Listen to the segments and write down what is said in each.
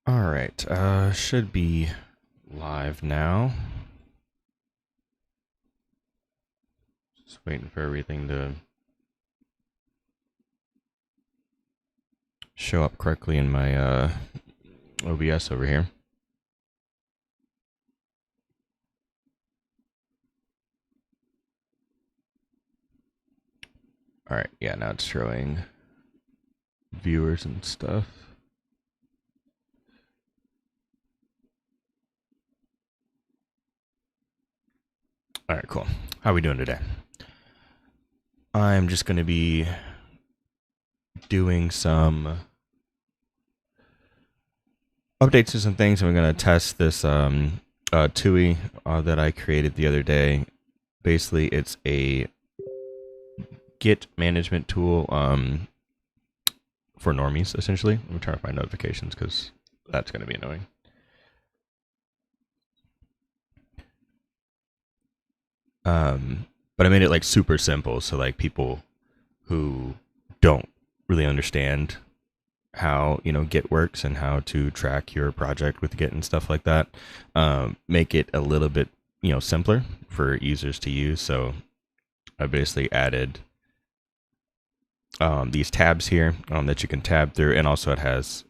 All right, should be live now. Just waiting for everything to show up correctly in my OBS over here. All right, yeah, now it's showing viewers and stuff. All right, cool. How are we doing today? I'm just going to be doing some updates to some things, and we're going to test this TUI that I created the other day. Basically, it's a Git management tool for normies, essentially. I'm trying to find notifications because that's going to be annoying. But I made it like super simple, so like people who don't really understand how Git works and how to track your project with Git and stuff like that, make it a little bit simpler for users to use. So I basically added these tabs here that you can tab through, and also it has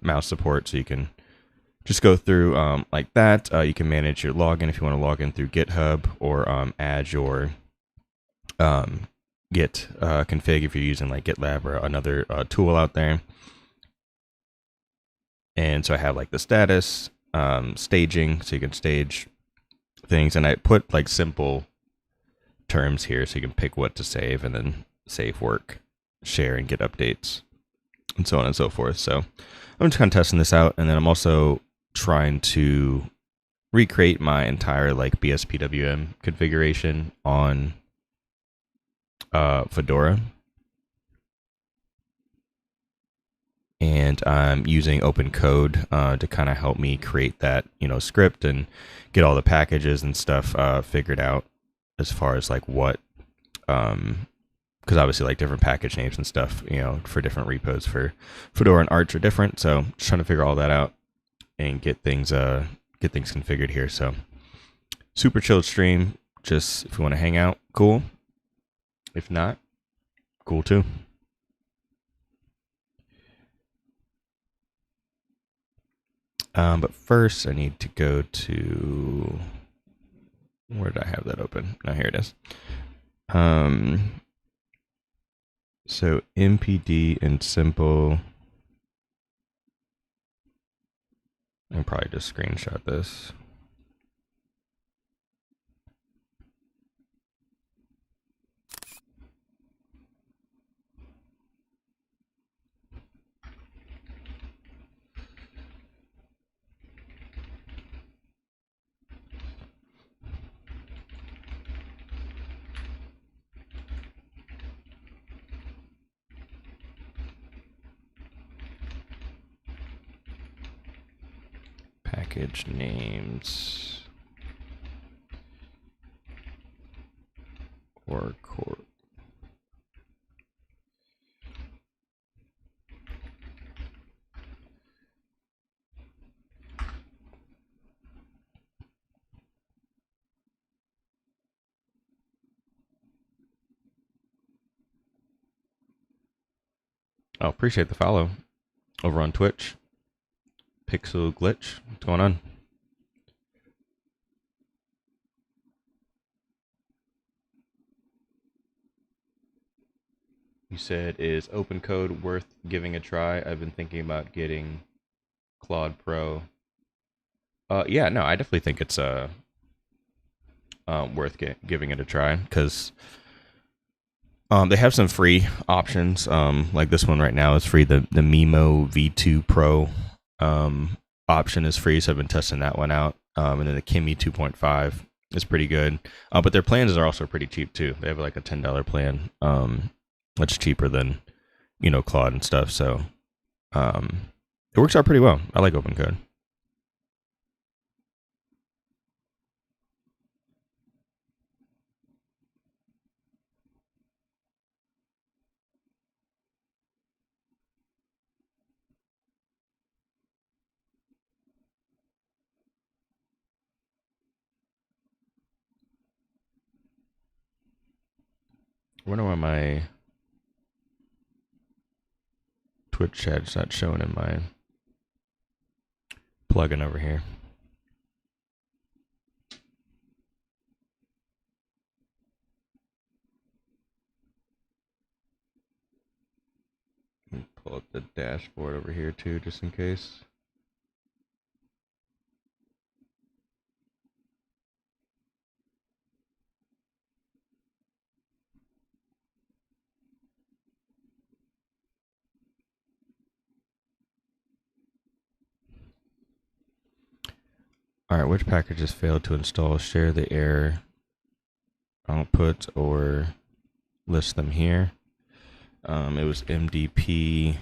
mouse support, so you can just go through like that. You can manage your login if you want to log in through GitHub, or add your Git config if you're using like GitLab or another tool out there. And so I have like the status, staging, so you can stage things, and I put like simple terms here so you can pick what to save, and then save work, share, and get updates, and so on and so forth. So I'm just kind of testing this out, and then I'm also trying to recreate my entire like BSPWM configuration on Fedora. And I'm using open code to kind of help me create that script and get all the packages and stuff figured out, as far as like what because obviously like different package names and stuff for different repos for Fedora and Arch are different. So just trying to figure all that out and get things configured here. So super chilled stream. Just if you want to hang out, cool. If not, cool too. But first I need to go to, where did I have that open? No, here it is. So MPD and simple. I'll probably just screenshot this. Package names or core. Oh, appreciate the follow over on Twitch. Pixel Glitch, what's going on? You said, is open code worth giving a try? I've been thinking about getting Claude Pro. Yeah, no, I definitely think it's worth giving it a try, because they have some free options. Like this one right now is free. The Mimo V2 Pro option is free, so I've been testing that one out. And then the Kimi 2.5 is pretty good. But their plans are also pretty cheap too. They have like a $10 plan, much cheaper than Claude and stuff. So it works out pretty well. I like open code. wonder why my Twitch chat's not showing in my plugin over here. Pull up the dashboard over here too, just in case. Alright, which packages failed to install? Share the error output or list them here. It was MDP.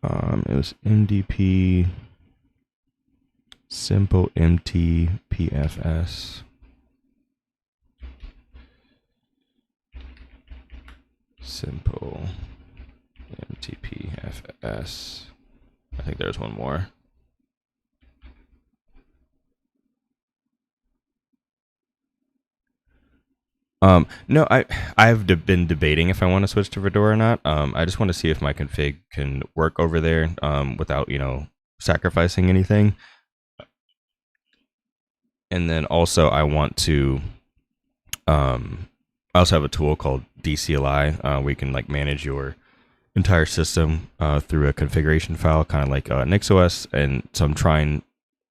It was MDP simple MTPFS. Simple MTPFS. I think there's one more. No, I've been debating if I want to switch to Fedora or not. I just want to see if my config can work over there without, sacrificing anything. And then also I want to, I also have a tool called DCLI where you can like manage your entire system through a configuration file, kind of like NixOS. And so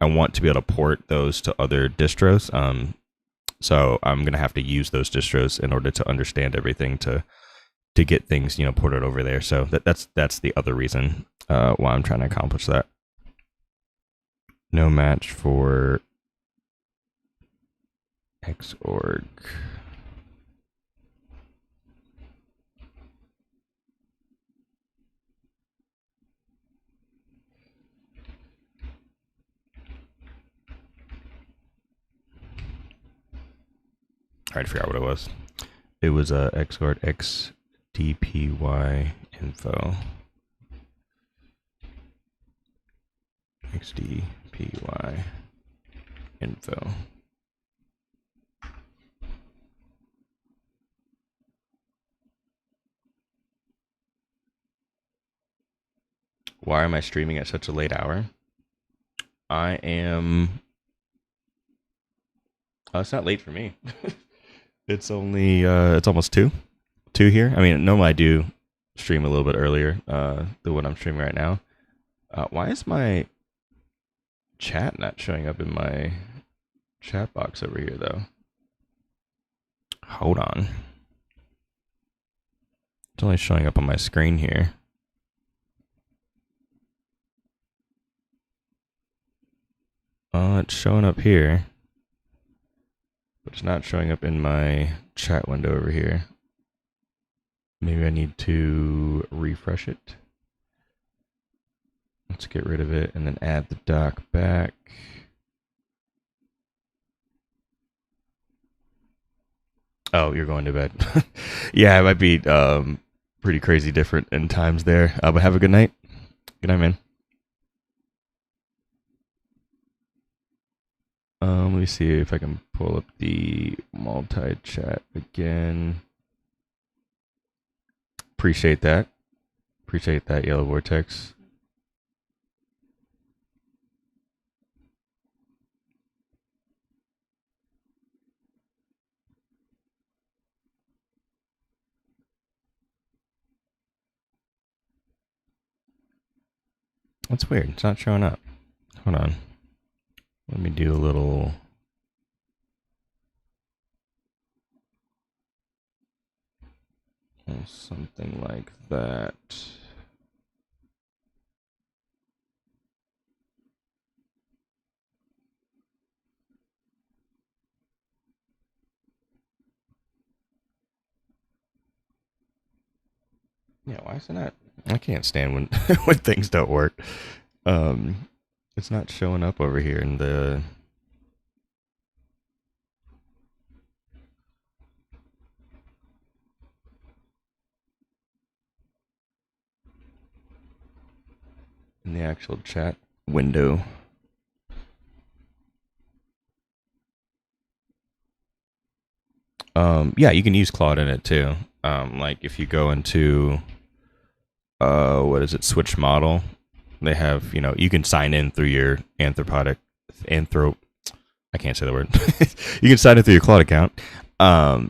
I want to be able to port those to other distros. So I'm going to have to use those distros in order to understand everything to get things, ported over there. So that's the other reason why I'm trying to accomplish that. No match for Xorg. I forgot what it was. It was Xorg XDPY info. XDPY info. Why am I streaming at such a late hour? I am. It's not late for me. It's only it's almost 2 here. I mean, normally I do stream a little bit earlier than what I'm streaming right now. Why is my chat not showing up in my chat box over here though? Hold on. It's only showing up on my screen here. It's showing up here, but it's not showing up in my chat window over here. Maybe I need to refresh it. Let's get rid of it and then add the doc back. Oh, you're going to bed. Yeah, it might be pretty crazy different in times there. But have a good night. Good night, man. Let me see if I can pull up the multi-chat again. Appreciate that. Appreciate that, Yellow Vortex. That's weird. It's not showing up. Hold on. Let me do a little... something like that. Yeah, why is it not? I can't stand when when things don't work. It's not showing up over here in the... in the actual chat window. Yeah, you can use Claude in it too. Like if you go into what is it, switch model, they have, you can sign in through your anthro I can't say the word. You can sign in through your Claude account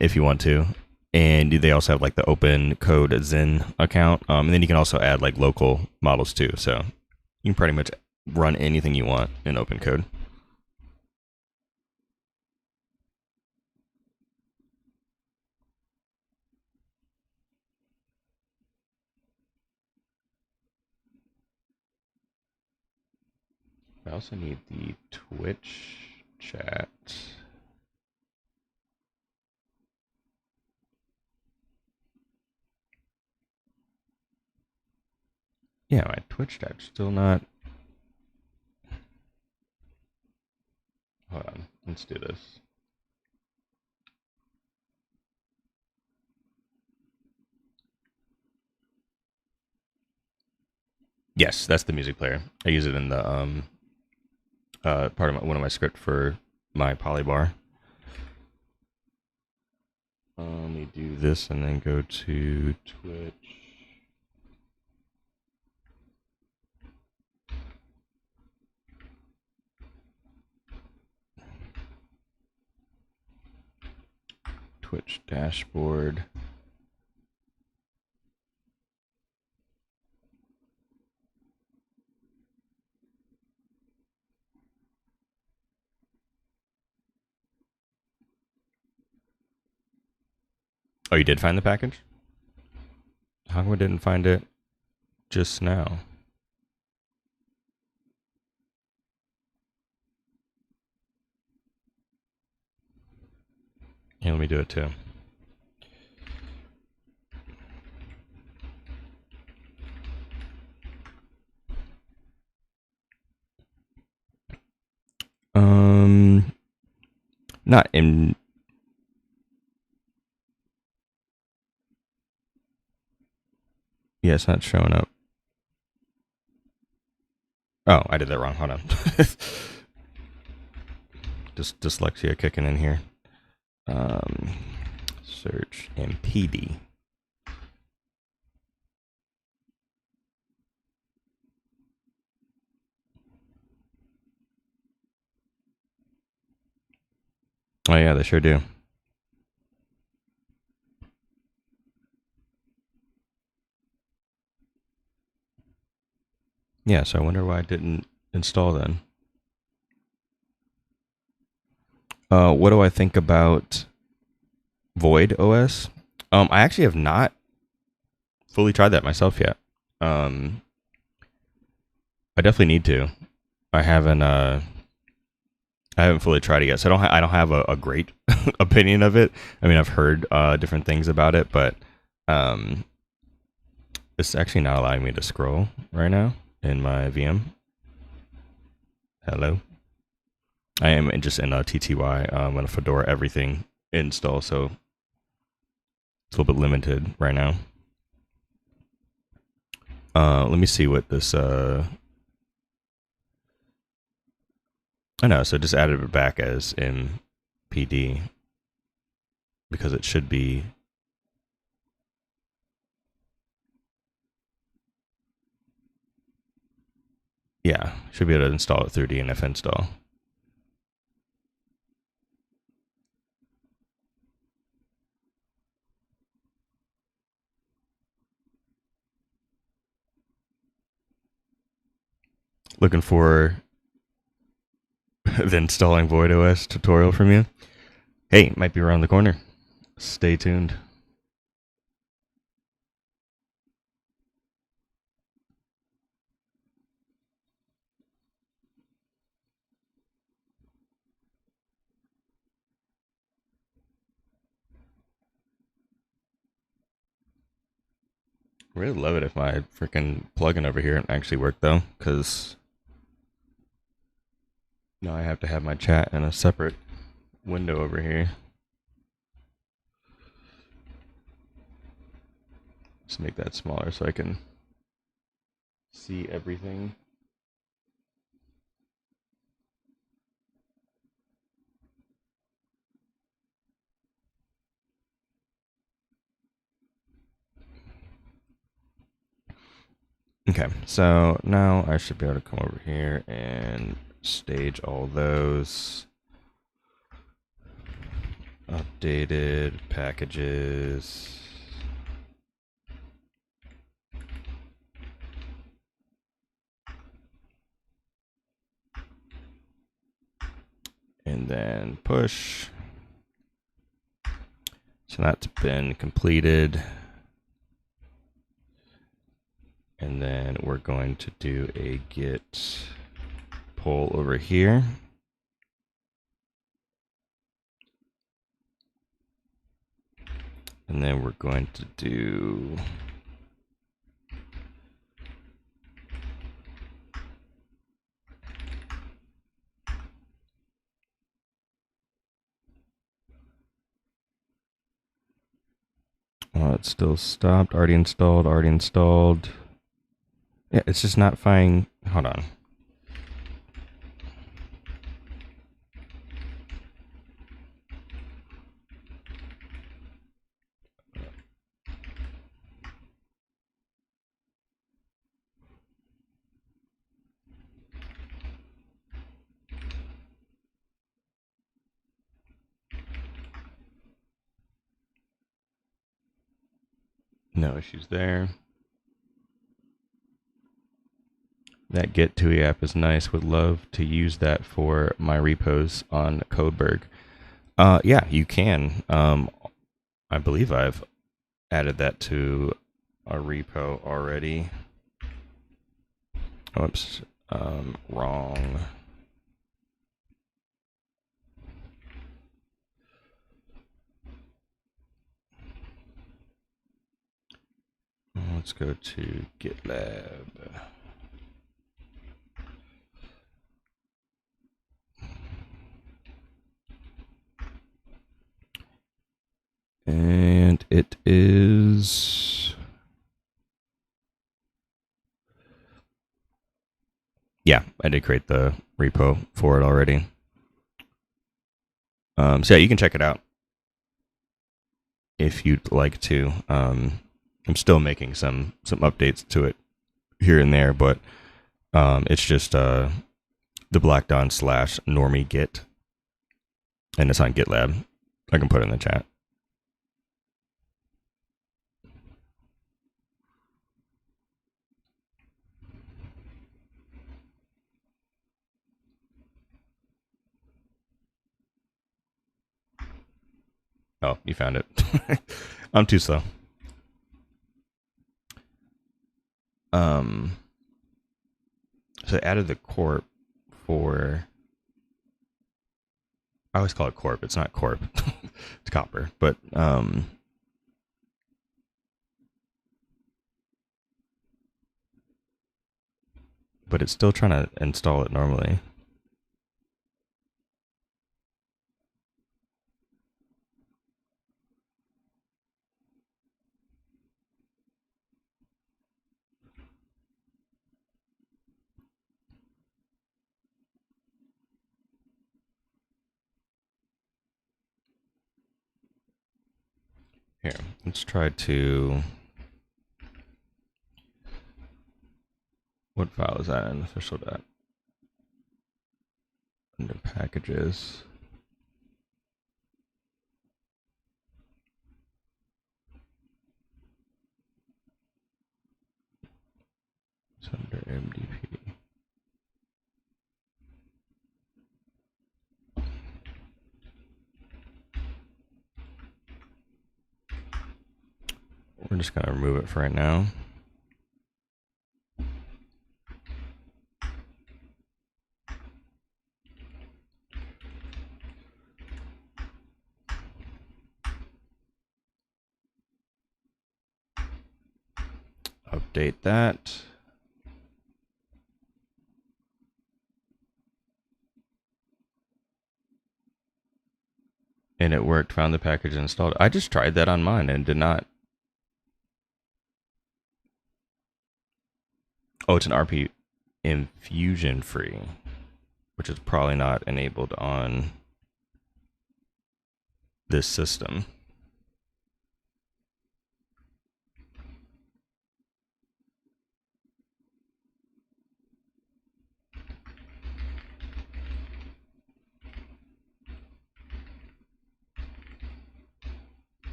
if you want to. And they also have like the open code Zen account. And then you can also add like local models too. So you can pretty much run anything you want in open code. I also need the Twitch chat. Yeah, my Twitch chat's still not. Hold on, let's do this. Yes, that's the music player. I use it in the part of one of my script for my polybar. Let me do this and then go to Twitch. Twitch dashboard. Oh, you did find the package? How come I didn't find it just now? Here, let me do it too. Not in. Yeah, it's not showing up. Oh, I did that wrong. Hold on. Just dyslexia kicking in here. Search MPD. Oh yeah, they sure do. Yeah, so I wonder why I didn't install then. What do I think about Void OS? I actually have not fully tried that myself yet. I definitely need to. I haven't. I haven't fully tried it yet, so I don't have a great opinion of it. I mean, I've heard different things about it, but it's actually not allowing me to scroll right now in my VM. Hello. I am just in a TTY. I'm going to Fedora everything install, so it's a little bit limited right now. Let me see what this. I know, so just added it back as MPD because it should be. Yeah, should be able to install it through DNF install. Looking for the installing Void OS tutorial from you. Hey, it might be around the corner. Stay tuned. Really love it if my freaking plugin over here actually worked though, because now I have to have my chat in a separate window over here. Just make that smaller so I can see everything. Okay, so now I should be able to come over here and stage all those. Updated packages. And then push. So that's been completed. And then we're going to do a git pull over here. And then we're going to do it's still stopped. Already installed. Already installed. Yeah, it's just not finding. Hold on. No issues there. That GIT-TUI app is nice. Would love to use that for my repos on Codeberg. Yeah, you can. I believe I've added that to a repo already. Oops, wrong. Let's go to GitLab. And it is... Yeah, I did create the repo for it already. So yeah, you can check it out if you'd like to. I'm still making some updates to it here and there, but it's just the Black Dawn / normie git, and it's on GitLab. I can put it in the chat. Oh, you found it. I'm too slow. So I added the corp for... I always call it corp. It's not corp. It's copper. But it's still trying to install it normally. Here, let's try to... What file is that in official dot? Under packages. It's under MDP. We're just going to remove it for right now. Update that. And it worked, found the package and installed it. I just tried that on mine and did not. Oh, it's an RP infusion free, which is probably not enabled on this system.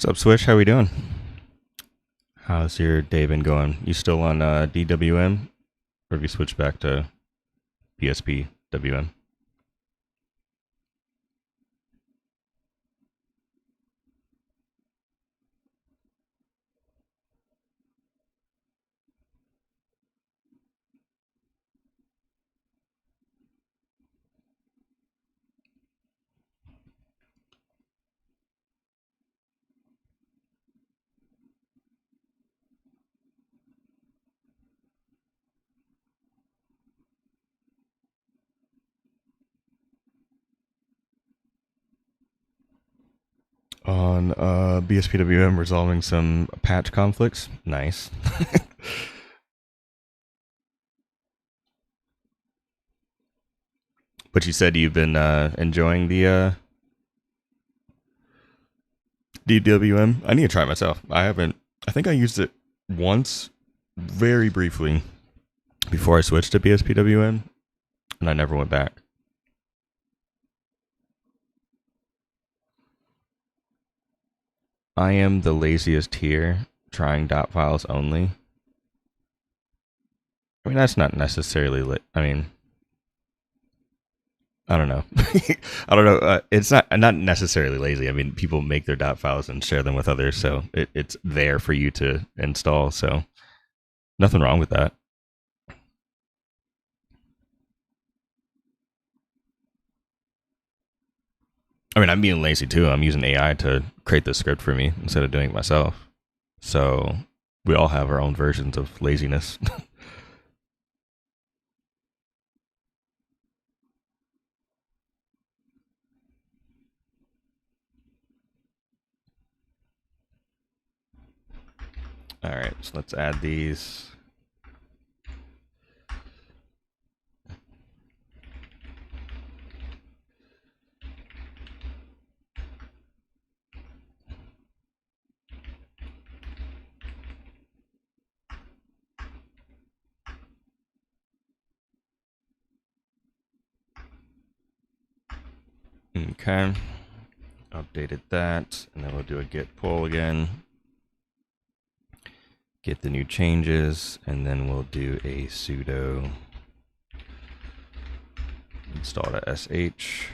What's up, Swish? How we doing? How's your day been going? You still on DWM? Or have you switched back to BSPWM? On BSPWM, resolving some patch conflicts. Nice. But you said you've been enjoying the DWM. I need to try it myself. I haven't. I think I used it once, very briefly, before I switched to BSPWM, and I never went back. I am the laziest here, trying dot files only. I mean, that's not necessarily I mean, I don't know. I don't know. It's not necessarily lazy. I mean, people make their dot files and share them with others, so it's there for you to install. So nothing wrong with that. I mean, I'm being lazy too. I'm using AI to create this script for me instead of doing it myself. So we all have our own versions of laziness. All right, so let's add these. Okay, updated that, and then we'll do a git pull again. Get the new changes, and then we'll do a sudo install.sh.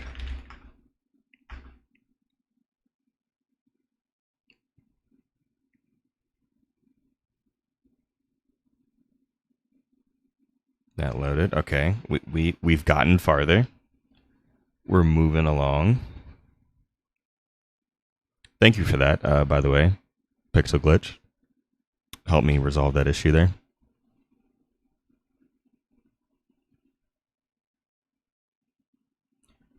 That loaded. Okay, we've gotten farther. We're moving along. Thank you for that, by the way, Pixel Glitch. Help me resolve that issue there.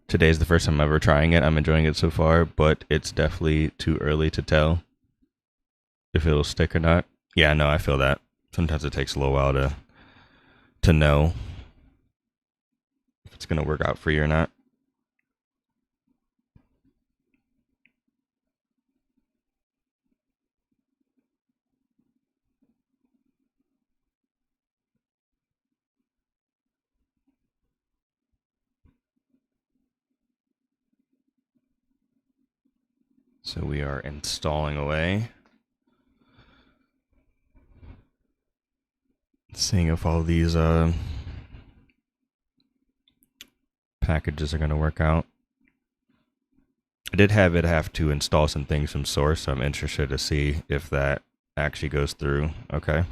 Today's the first time I'm ever trying it. I'm enjoying it so far, but it's definitely too early to tell if it'll stick or not. Yeah, no, I feel that. Sometimes it takes a little while to know if it's going to work out for you or not. So we are installing away. Seeing if all these packages are going to work out. I did have it have to install some things from source, so I'm interested to see if that actually goes through. Okay.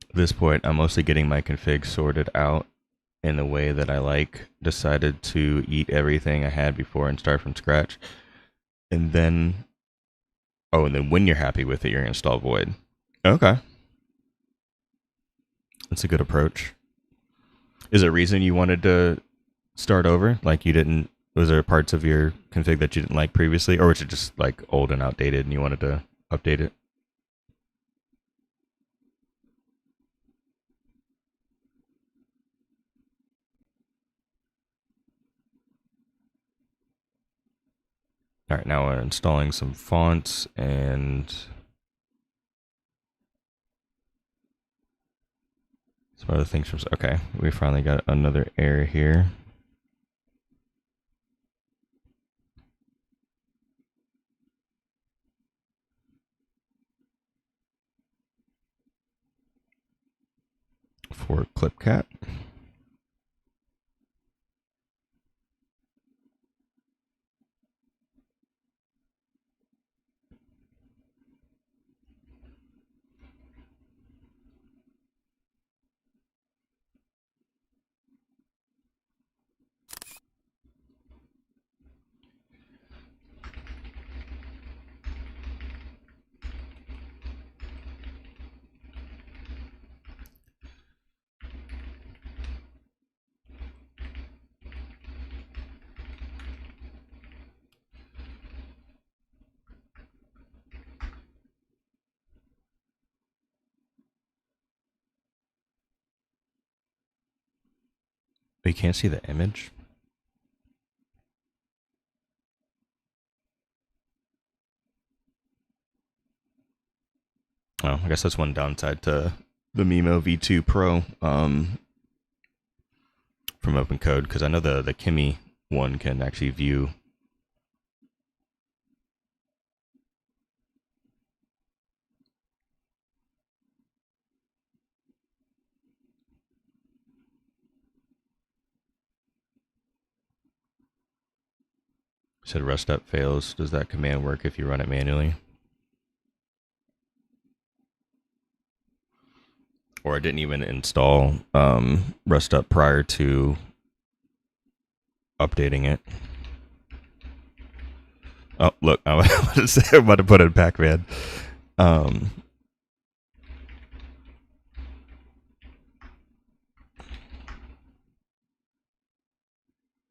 At this point, I'm mostly getting my config sorted out in the way that I like. Decided to eat everything I had before and start from scratch. And then, oh, and then when you're happy with it, you're going to install Void. Okay. That's a good approach. Is there a reason you wanted to start over? Like you didn't Was there parts of your config that you didn't like previously, or was it just like old and outdated and you wanted to update it? All right, now we're installing some fonts and some other things from. Okay, we finally got another error here. For ClipCat. But you can't see the image? Oh, I guess that's one downside to the Mimo V2 Pro from OpenCode, because I know the Kimi one can actually view. Said rest up fails. Does that command work if you run it manually? Or I didn't even install rest up prior to updating it. Oh, look, I'm about to put in Pac-Man. I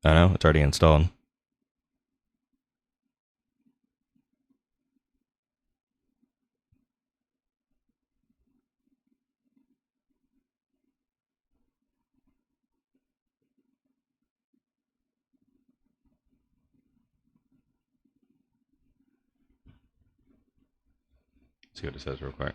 know, it's already installed. See what it says real quick.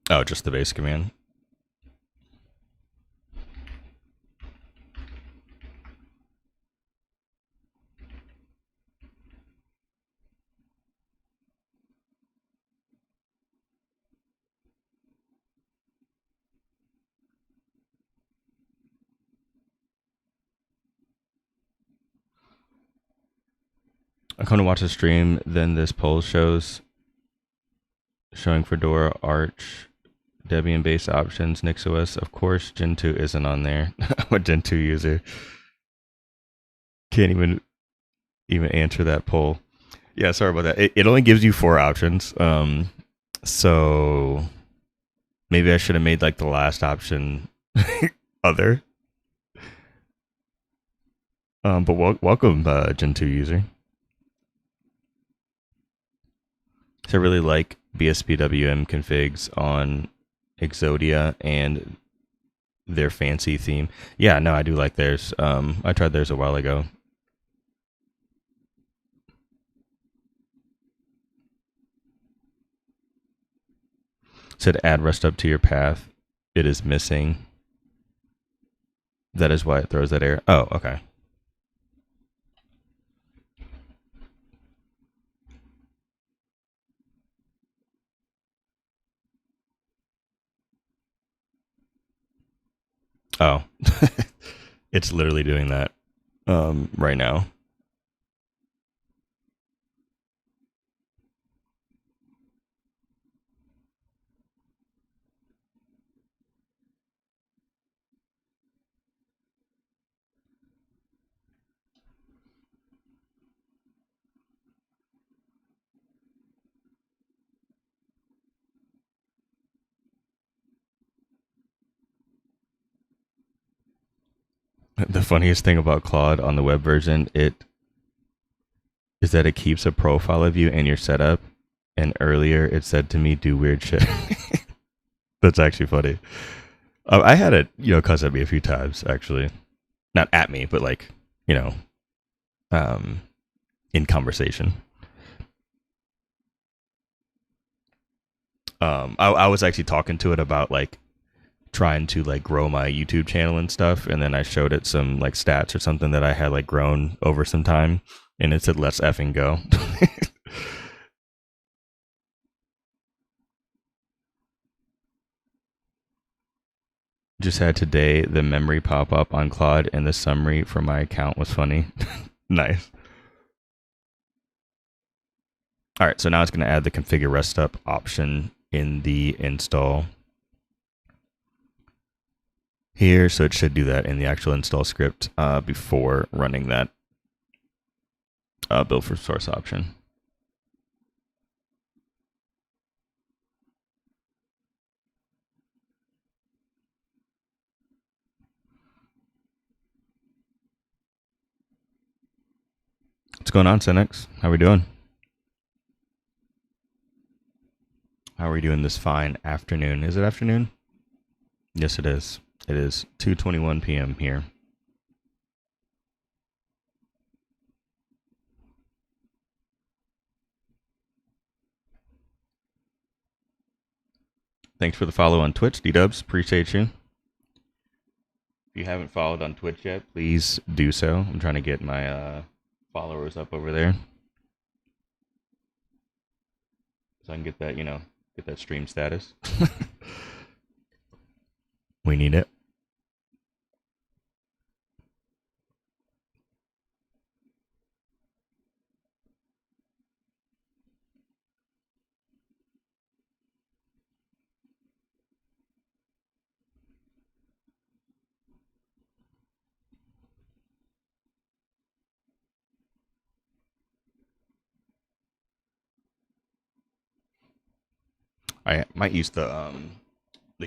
Oh, just the base command. I come to watch the stream, then this poll shows showing Fedora, Arch, Debian base options, NixOS. Of course, Gentoo isn't on there. I'm a Gentoo user. Can't even answer that poll. Yeah, sorry about that. It only gives you 4 options. So maybe I should have made like the last option other. But welcome, Gentoo user. So I really like BSPWM configs on Exodia and their fancy theme. Yeah, no, I do like theirs. I tried theirs a while ago. Said add rest up to your path. It is missing. That is why it throws that error. Oh, okay. Oh, it's literally doing that right now. The funniest thing about Claude on the web version, it is that it keeps a profile of you and your setup. And earlier it said to me, do weird shit. That's actually funny. I had it, cuss at me a few times, actually. Not at me, but like, you know, in conversation. I was actually talking to it about like trying to like grow my YouTube channel and stuff, and then I showed it some like stats or something that I had like grown over some time, and it said let's effing go. Just had today the memory pop up on Claude, and the summary for my account was funny. Nice. All right, so now it's going to add the configure rest up option in the install here, so it should do that in the actual install script before running that build for source option. What's going on, Senex? How we doing? How are we doing this fine afternoon? Is it afternoon? Yes, it is. It is 2:21 p.m. here. Thanks for the follow on Twitch, D-Dubs. Appreciate you. If you haven't followed on Twitch yet, please do so. I'm trying to get my followers up over there, so I can get that, get that stream status. We need it. I might use the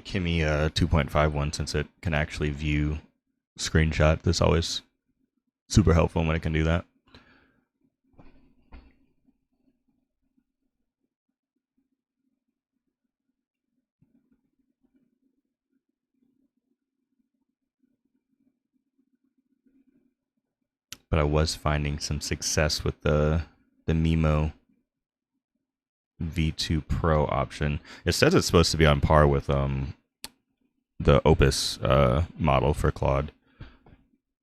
Kimi 2.5 one, since it can actually view screenshot. That's always super helpful when it can do that. But I was finding some success with the Mimo V2 Pro option. It says it's supposed to be on par with the Opus model for Claude.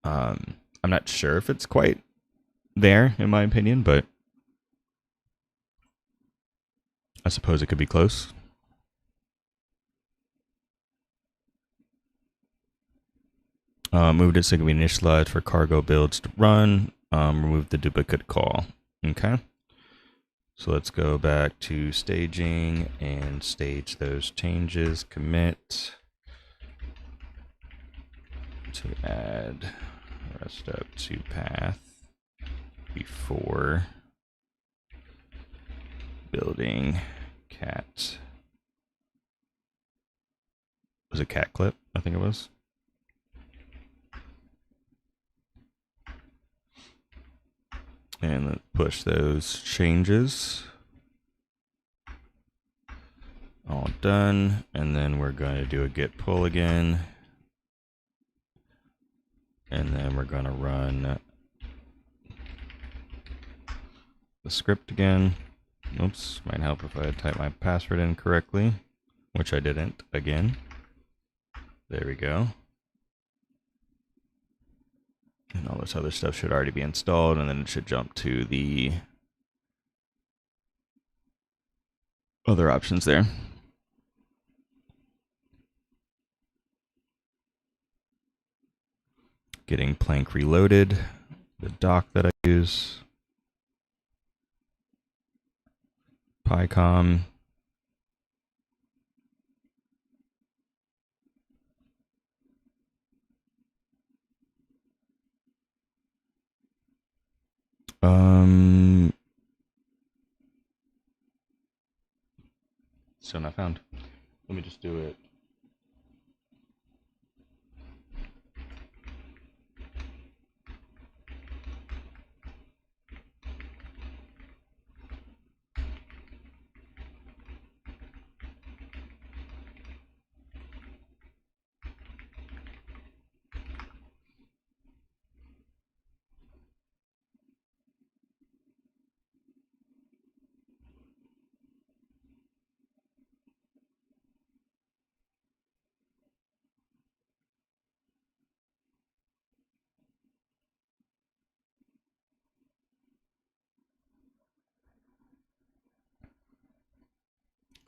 I'm not sure if it's quite there, in my opinion, but I suppose it could be close. Moved it so it can be initialized for cargo builds to run. Remove the duplicate call. Okay. So let's go back to staging and stage those changes. Commit to add rest up to path before building cat. Was it cat clip? I think it was. And let's push those changes. All done. And then we're going to do a git pull again. And then we're going to run the script again. Oops, might help if I type my password in correctly, which I didn't again. There we go. And all this other stuff should already be installed, and then it should jump to the other options there. Getting Plank reloaded, the dock that I use, PyCom. Still not found. Let me just do it.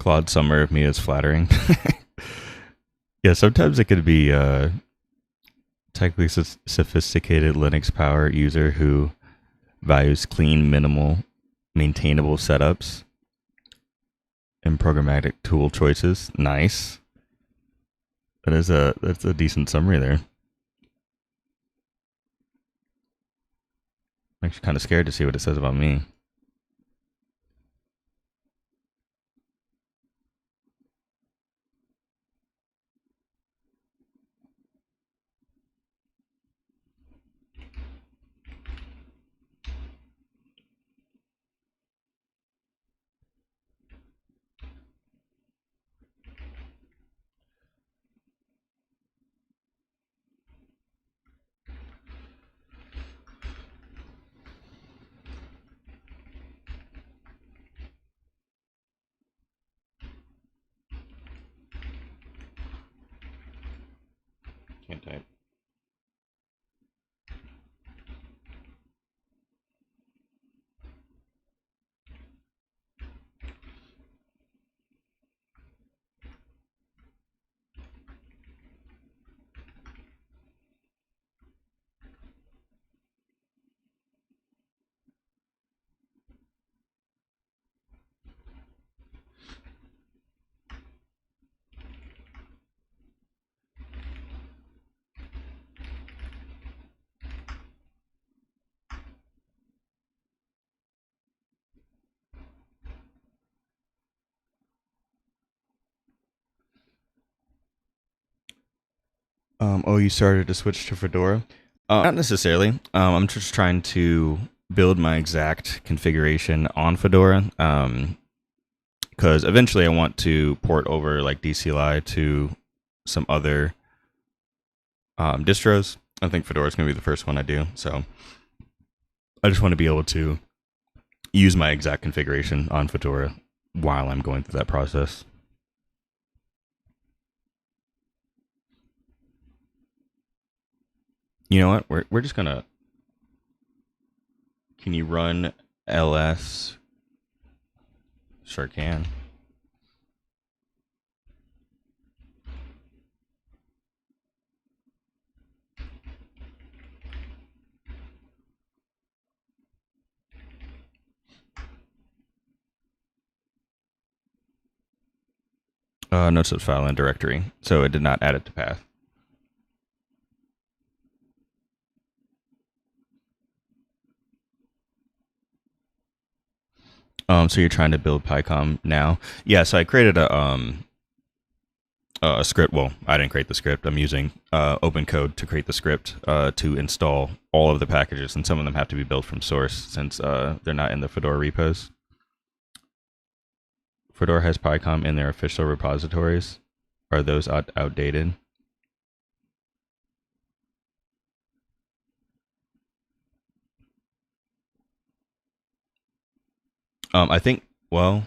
Claude's summary of me is flattering. Yeah, sometimes it could be technically sophisticated Linux power user who values clean, minimal, maintainable setups and programmatic tool choices. Nice. That's a decent summary there. I'm actually kind of scared to see what it says about me. Can't type. Oh, you started to switch to Fedora? Not necessarily. I'm just trying to build my exact configuration on Fedora. Because eventually I want to port over like DCLI to some other distros. I think Fedora is going to be the first one I do. So I just want to be able to use my exact configuration on Fedora while I'm going through that process. You know what? We're just gonna. Can you run ls? Sure can. Notes of file and directory, so it did not add it to path. So you're trying to build PyCom now? Yeah. So I created a script. Well, I didn't create the script. I'm using open code to create the script to install all of the packages, and some of them have to be built from source since they're not in the Fedora repos. Fedora has PyCom in their official repositories. Are those outdated? I think. Well,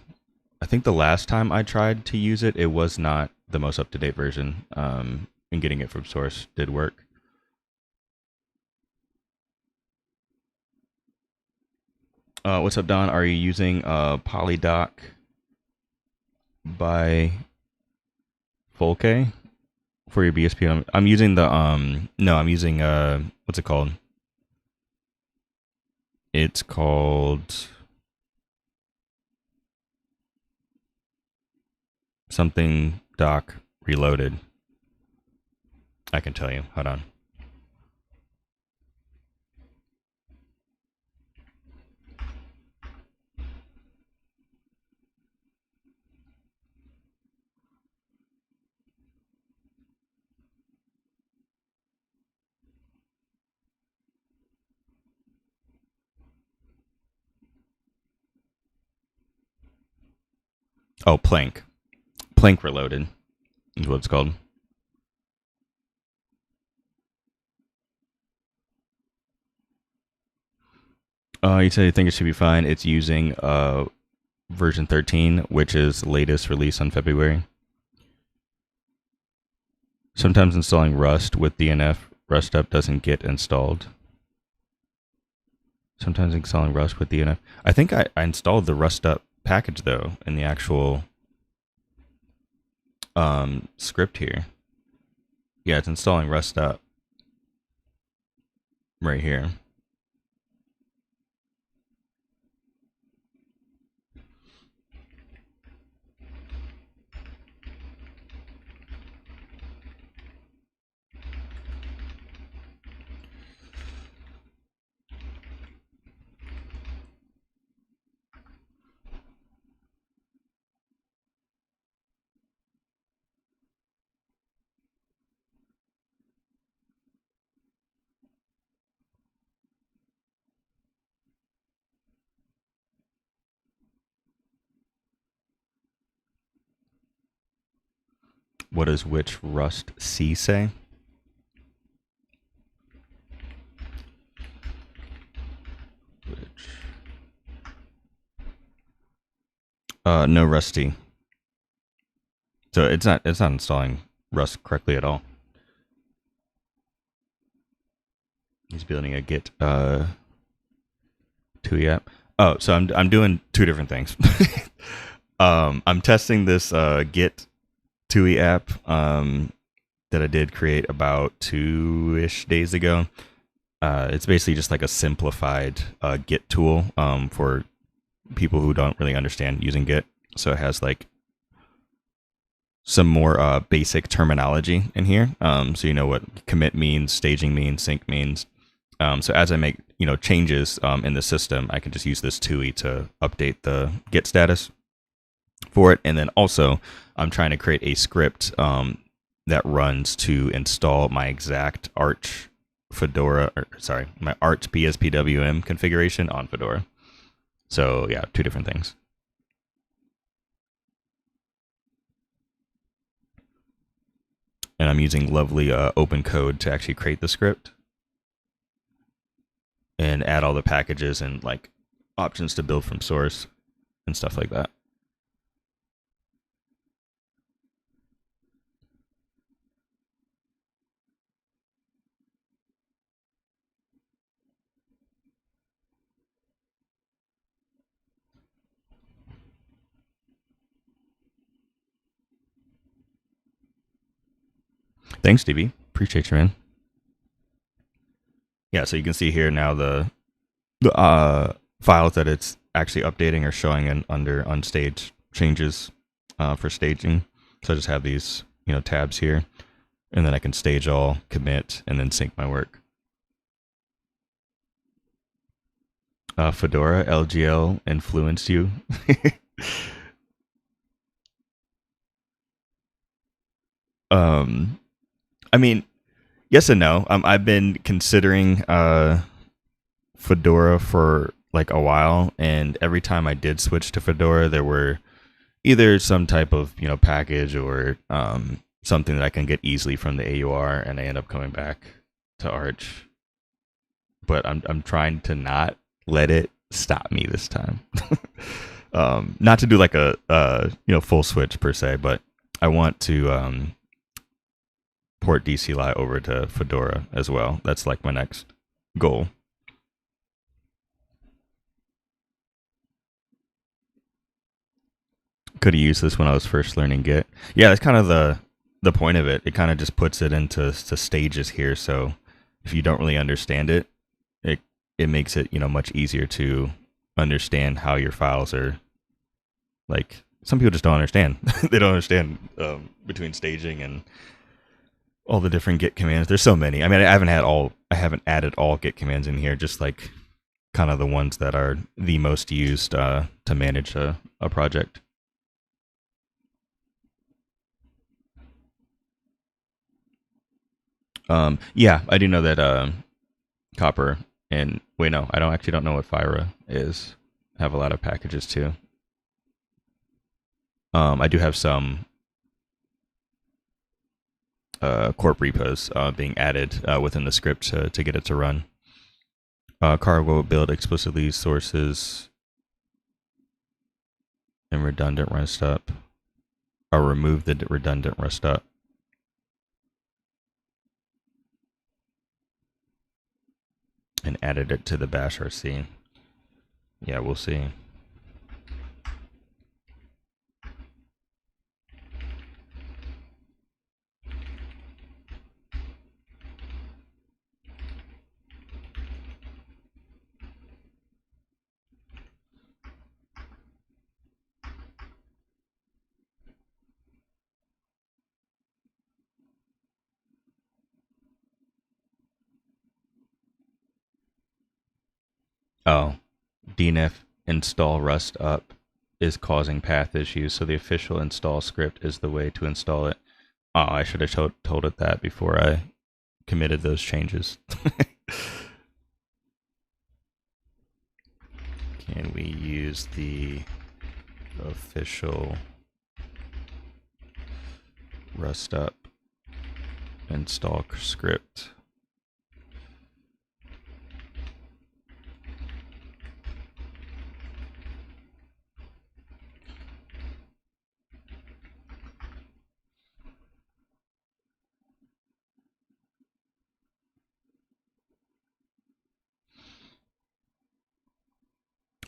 I think the last time I tried to use it, it was not the most up-to-date version. And getting it from source did work. What's up, Don? Are you using Polydoc by Volke for your BSPWM? I'm using the no, I'm using what's it called? It's called something doc reloaded. I can tell you. Hold on. Oh, Plank. Plank Reloaded is what it's called. You said you think it should be fine. It's using version 13, which is the latest release on February. Sometimes installing Rust with DNF Rust up doesn't get installed. Sometimes installing Rust with DNF. I think I installed the Rust up package though in the actual script here. Yeah, it's installing Rust up right here. What does which Rust C say? Which? No Rusty. So it's not installing Rust correctly at all. He's building a GIT-TUI app. Oh, so I'm doing two different things. I'm testing this GIT-TUI app that I did create about 2-ish days ago. It's basically just like a simplified Git tool for people who don't really understand using Git. So it has like some more basic terminology in here. So you know what commit means, staging means, sync means. So as I make changes in the system, I can just use this TUI to update the Git status for it. And then also I'm trying to create a script that runs to install my exact Arch Fedora, my Arch BSPWM configuration on Fedora. So yeah, two different things. And I'm using lovely open code to actually create the script and add all the packages and like options to build from source and stuff like that. Thanks, DB. Appreciate you, man. Yeah, so you can see here now the files that it's actually updating are showing in under unstage changes for staging. So I just have these tabs here, and then I can stage all, commit, and then sync my work. Fedora LGL influenced you. I mean, yes and no. I've been considering Fedora for like a while, and every time I did switch to Fedora, there were either some type of package or something that I can get easily from the AUR, and I end up coming back to Arch. But I'm trying to not let it stop me this time. Not to do like a full switch per se, but I want to port DCLI over to Fedora as well. That's like my next goal. Could have used this when I was first learning Git. Yeah, that's kind of the point of it. It kind of just puts it into stages here. So if you don't really understand it, it makes it much easier to understand how your files are. Like some people just don't understand. They don't understand between staging and all the different Git commands. There's so many. I mean, I haven't added all Git commands in here. Just like kind of the ones that are the most used to manage a project. Yeah, I do know that Copper and wait, no, I don't know what Fira is. I have a lot of packages too. I do have some corp repos being added within the script to get it to run. Cargo build explicitly sources and redundant rust up, or remove the redundant rust up. And added it to the bash RC. Yeah, we'll see. Oh, dnf install rust up is causing path issues, so the official install script is the way to install it. Oh, I should have told it that before I committed those changes. Can we use the official rust up install script?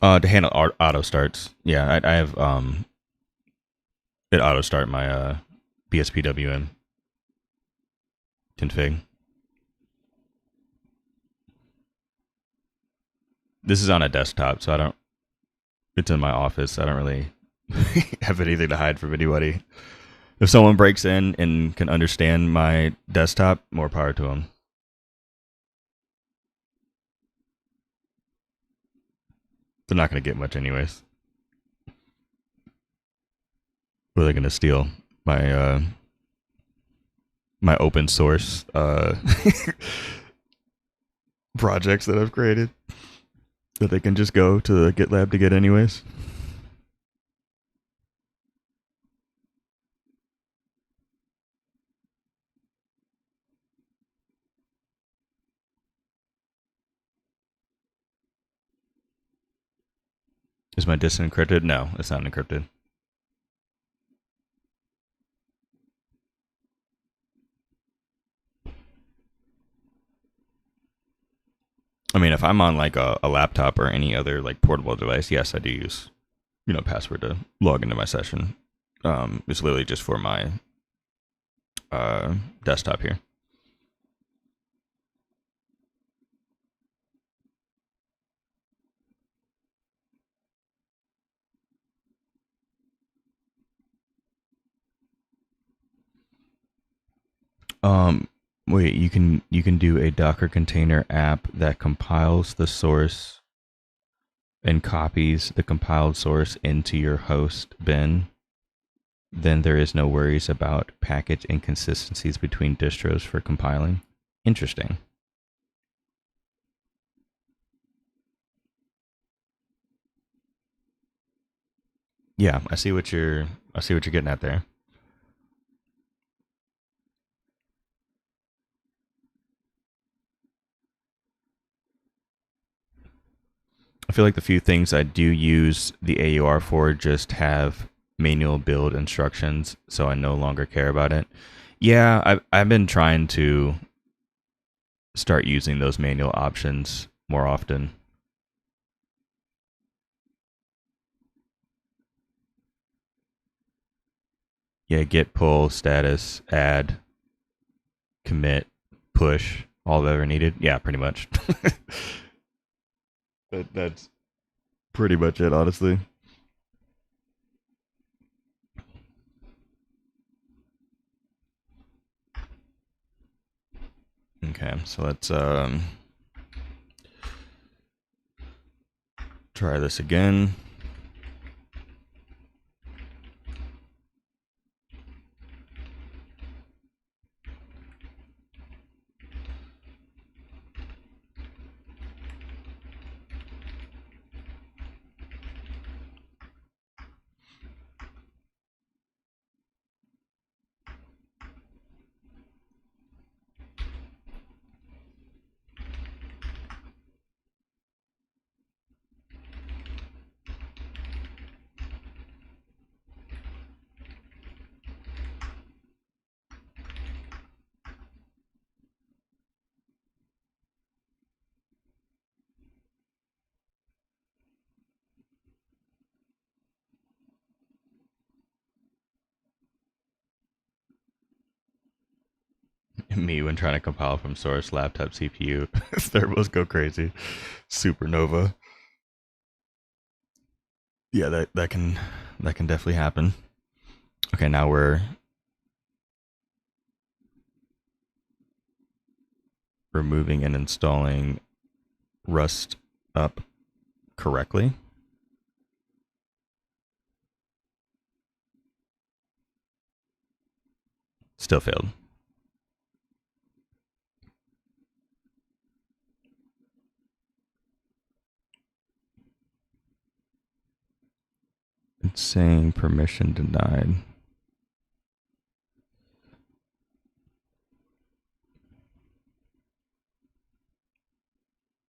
To handle auto starts. Yeah, I have it auto start my BSPWM config. This is on a desktop, so I don't. It's in my office. I don't really have anything to hide from anybody. If someone breaks in and can understand my desktop, more power to them. They're not going to get much anyways. What are they going to steal? My my open source projects that I've created that they can just go to the GitLab to get anyways. Is my disk encrypted? No, it's not encrypted. I mean, if I'm on like a laptop or any other like portable device, yes, I do use, password to log into my session. It's literally just for my desktop here. Wait, you can do a Docker container app that compiles the source and copies the compiled source into your host bin. Then there is no worries about package inconsistencies between distros for compiling. Interesting. Yeah, I see what you're getting at there. I feel like the few things I do use the AUR for just have manual build instructions, so I no longer care about it. Yeah, I've been trying to start using those manual options more often. Yeah, git pull, status, add, commit, push, all I've ever needed. Yeah, pretty much. That's pretty much it, honestly. Okay, so let's try this again. Me when trying to compile from source, laptop CPU, thermals go crazy. Supernova. Yeah, that can definitely happen. Okay, now we're removing and installing rust up correctly. Still failed. It's saying permission denied.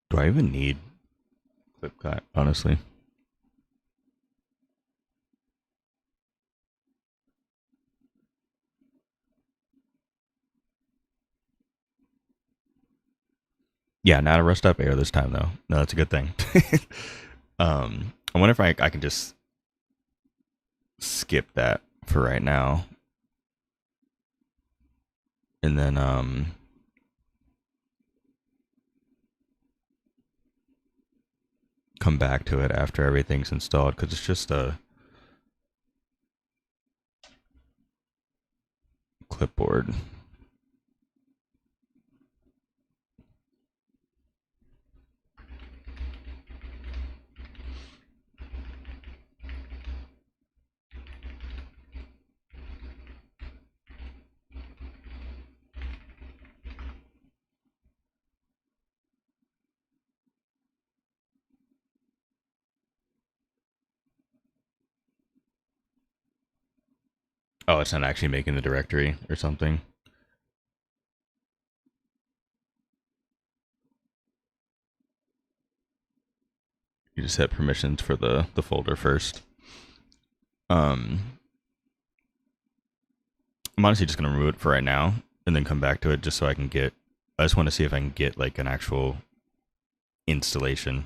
Do I even need Clipcart, honestly? Yeah, not a rust up error this time though. No, that's a good thing. I wonder if I can just skip that for right now, and then come back to it after everything's installed, because it's just a clipboard. Oh, it's not actually making the directory or something. You just set permissions for the folder first. I'm honestly just gonna remove it for right now and then come back to it just so I can get. I just want to see if I can get like an actual installation.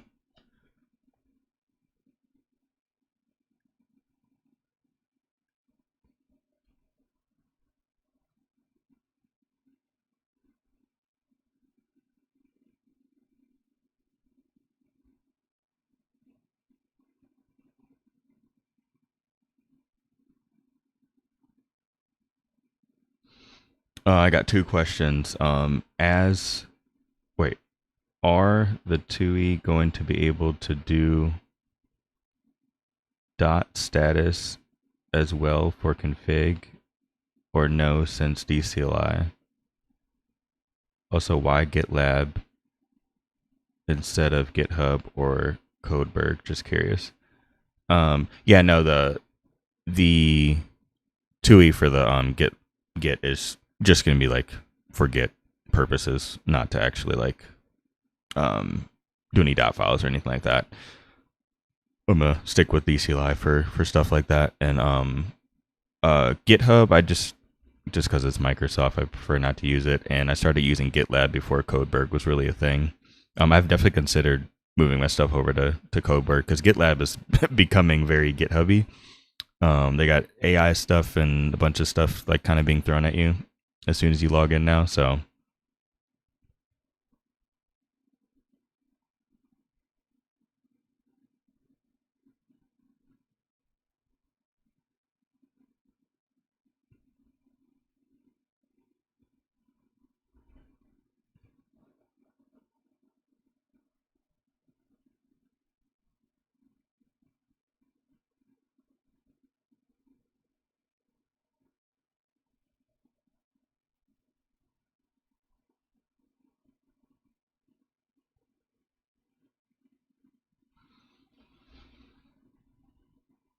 I got two questions. Wait, are the TUI going to be able to do dot status as well for config, or no, since DCLI? Also, why GitLab instead of GitHub or Codeberg? Just curious. Yeah, no, the TUI for the Git is just gonna be like for Git purposes, not to actually like do any dot files or anything like that. I'm gonna stick with DCLI for stuff like that. And GitHub, I just because it's Microsoft, I prefer not to use it. And I started using GitLab before Codeberg was really a thing. I've definitely considered moving my stuff over to Codeberg because GitLab is becoming very GitHubby. They got AI stuff and a bunch of stuff like kind of being thrown at you as soon as you log in now. So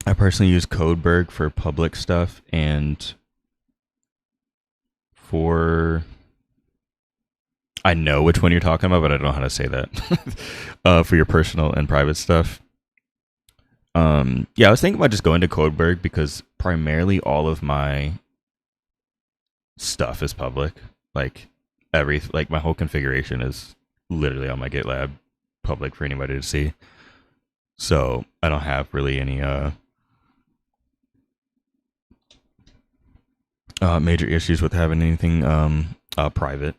I personally use Codeberg for public stuff, and for I know which one you're talking about, but I don't know how to say that. For your personal and private stuff. Yeah, I was thinking about just going to Codeberg because primarily all of my stuff is public. Like like my whole configuration is literally on my GitLab, public for anybody to see. So I don't have really any major issues with having anything private.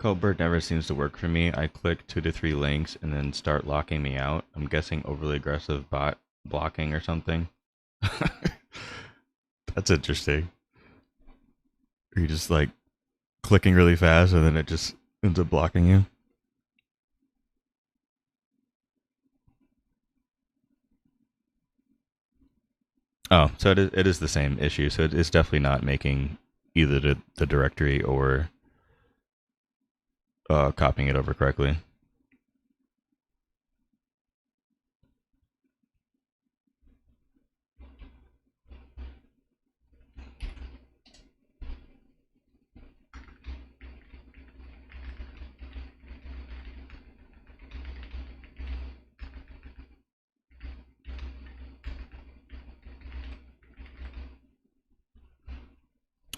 Codebird never seems to work for me. I click 2 to 3 links and then start locking me out. I'm guessing overly aggressive bot blocking or something. That's interesting. Are you just like clicking really fast and then it just ends up blocking you? Oh, so it is the same issue. So it's definitely not making either the directory or copying it over correctly.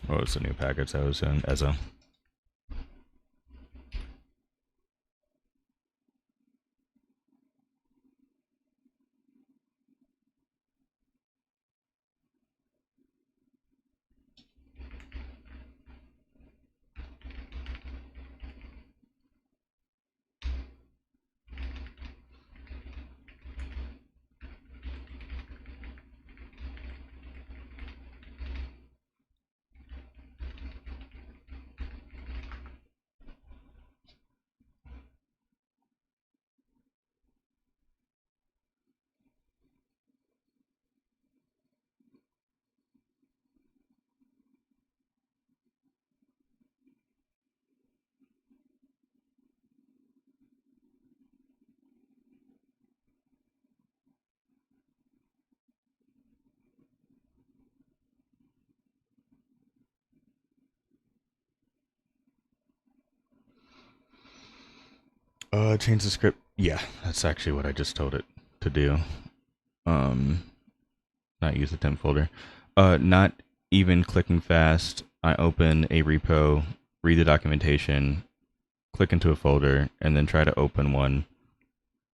What was the new package that was in ESO? Change the script. Yeah, that's actually what I just told it to do. Not use the temp folder. Not even clicking fast. I open a repo, read the documentation, click into a folder, and then try to open one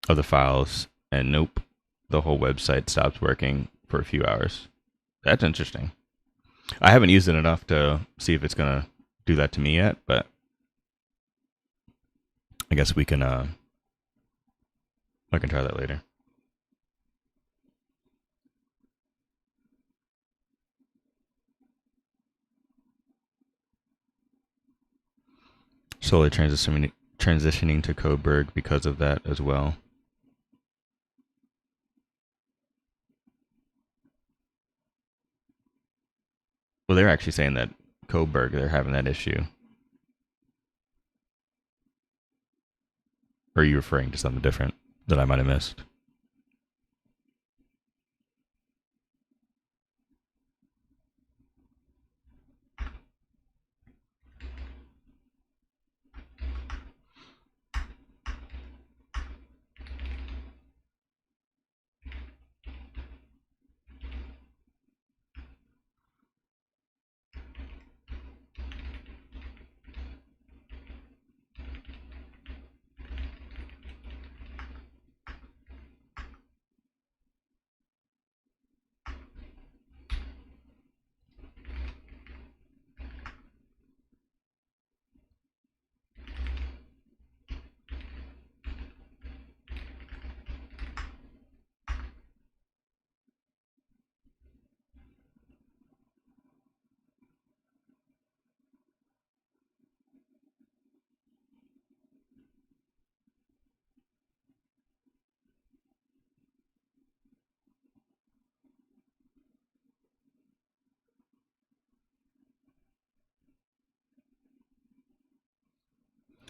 of the files, and nope, the whole website stops working for a few hours. That's interesting. I haven't used it enough to see if it's gonna do that to me yet, but I guess I can try that later. Slowly transitioning to Codeberg because of that as well. Well, they're actually saying that Codeberg, they're having that issue. Or are you referring to something different that I might have missed?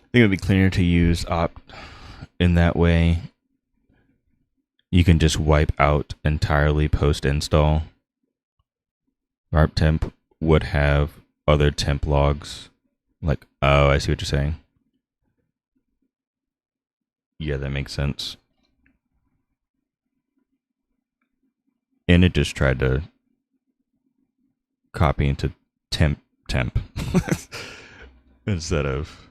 I think it would be cleaner to use opt in that way. You can just wipe out entirely post install. ARP temp would have other temp logs. Like, oh, I see what you're saying. Yeah, that makes sense. And it just tried to copy into temp instead of.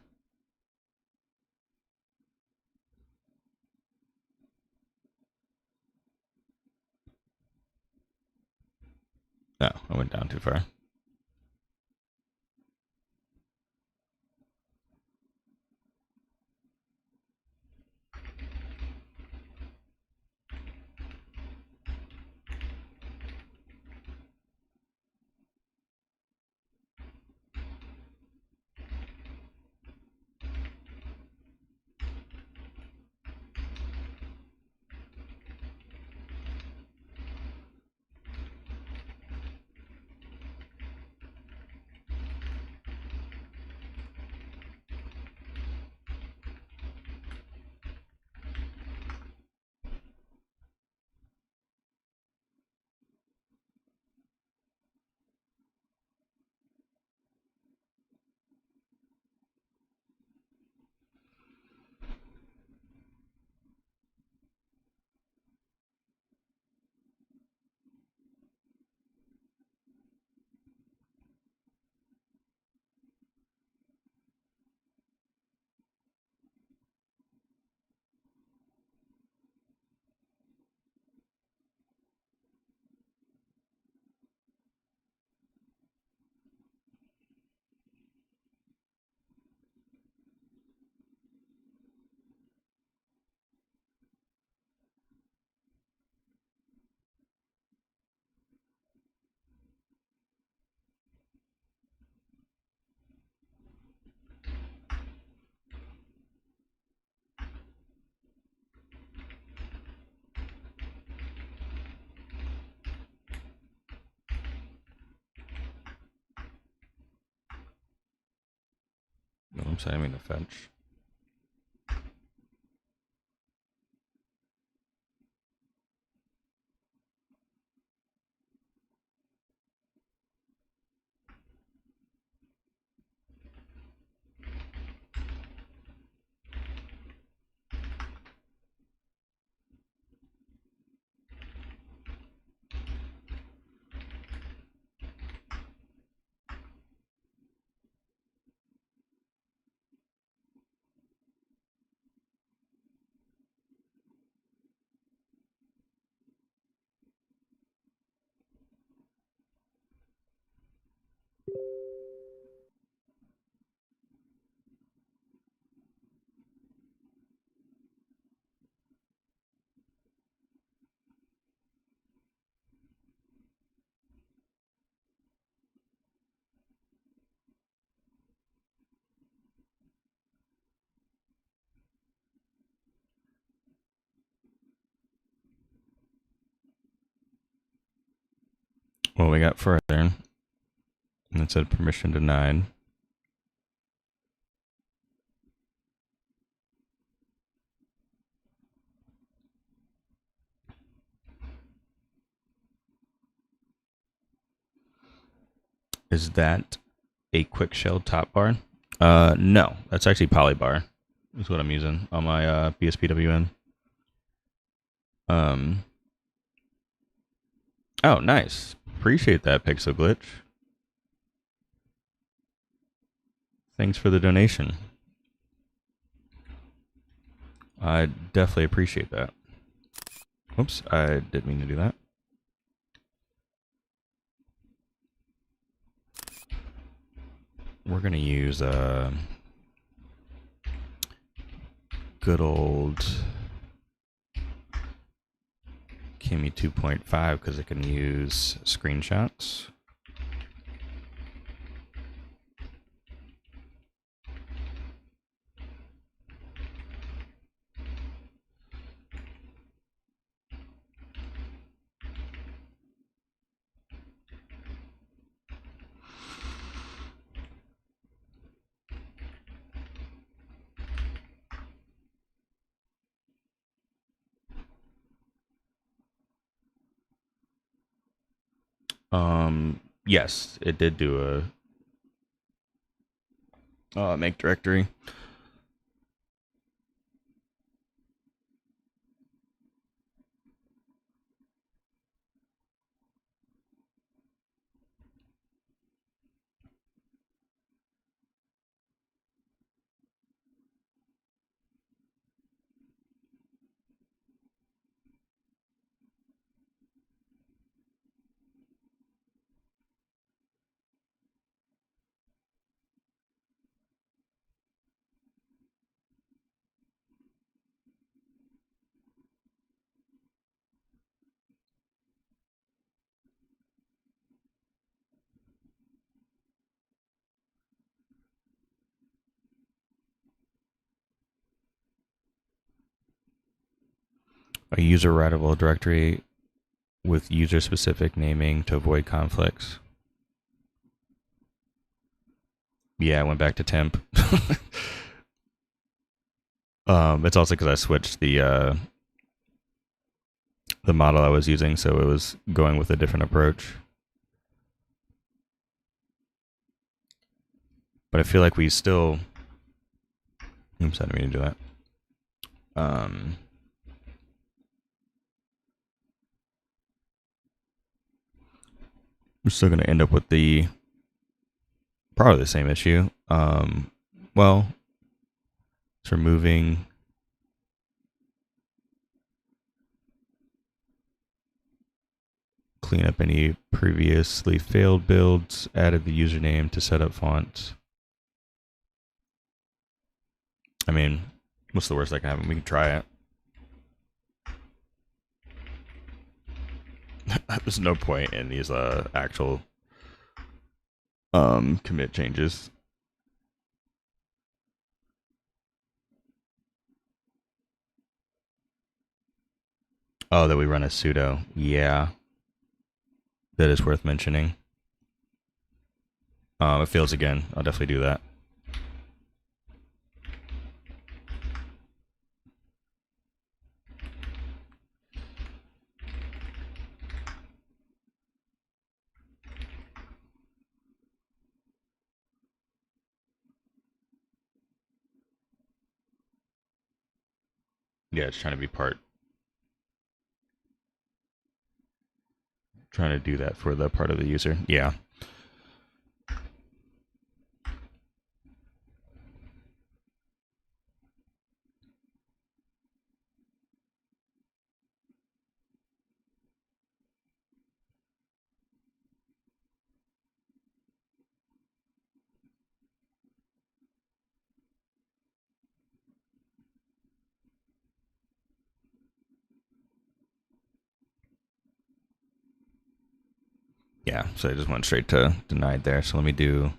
No, I went down too far. Oops, I didn't mean to fetch. Well, we got further, and it said permission denied. Is that a quick shell top bar? No, that's actually polybar. Is what I'm using on my BSPWM. Oh, nice. Appreciate that, Pixel Glitch. Thanks for the donation. I definitely appreciate that. Oops, I didn't mean to do that. We're gonna use good old Kimi 2.5 because it can use screenshots. Yes, it did do a make directory. A user writable directory with user-specific naming to avoid conflicts. Yeah, I went back to temp. It's also because I switched the model I was using, so it was going with a different approach. But I feel like we still. Oops, I didn't mean to do that. We're still going to end up with probably the same issue. Well, it's removing clean up any previously failed builds, added the username to set up fonts. I mean, what's the worst that can happen? We can try it. There's no point in these actual commit changes. Oh, that we run a sudo. Yeah. That is worth mentioning. It fails again. I'll definitely do that. Yeah, it's trying to be trying to do that for the part of the user. Yeah. Yeah, so I just went straight to denied there. So let me do.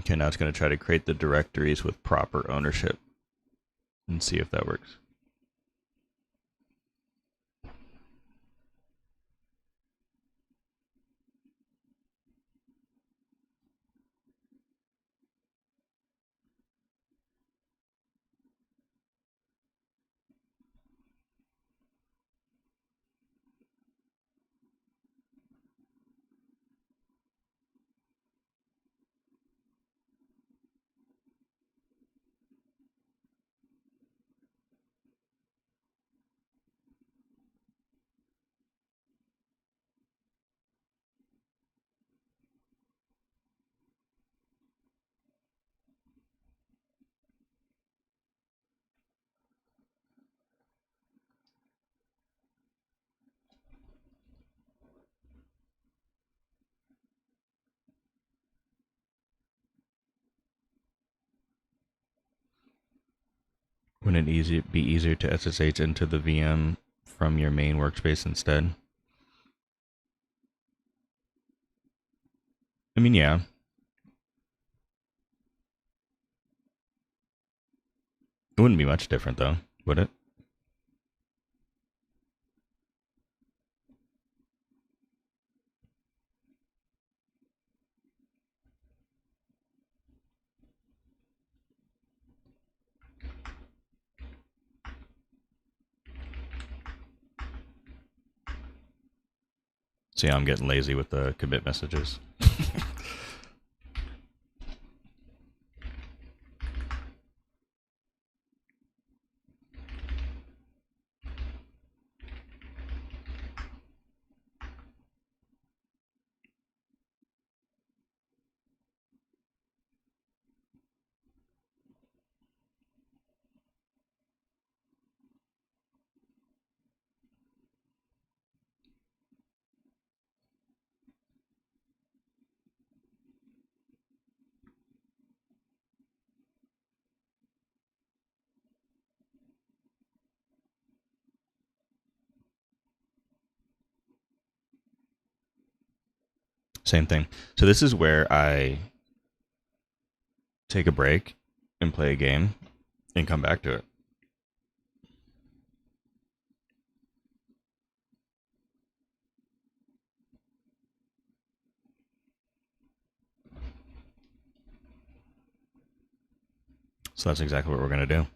Okay, now it's going to try to create the directories with proper ownership and see if that works. Wouldn't it be easier to SSH into the VM from your main workspace instead? I mean, yeah. It wouldn't be much different, though, would it? See, I'm getting lazy with the commit messages. Same thing. So this is where I take a break and play a game and come back to it. So that's exactly what we're going to do.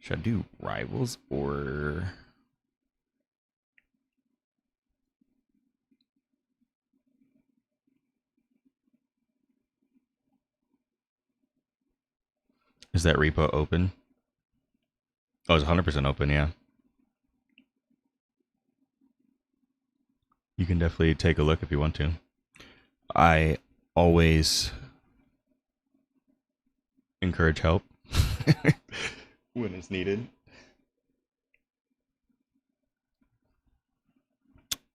Should I do rivals or... Is that repo open? Oh, it's 100% open, yeah. You can definitely take a look if you want to. I always encourage help when it's needed.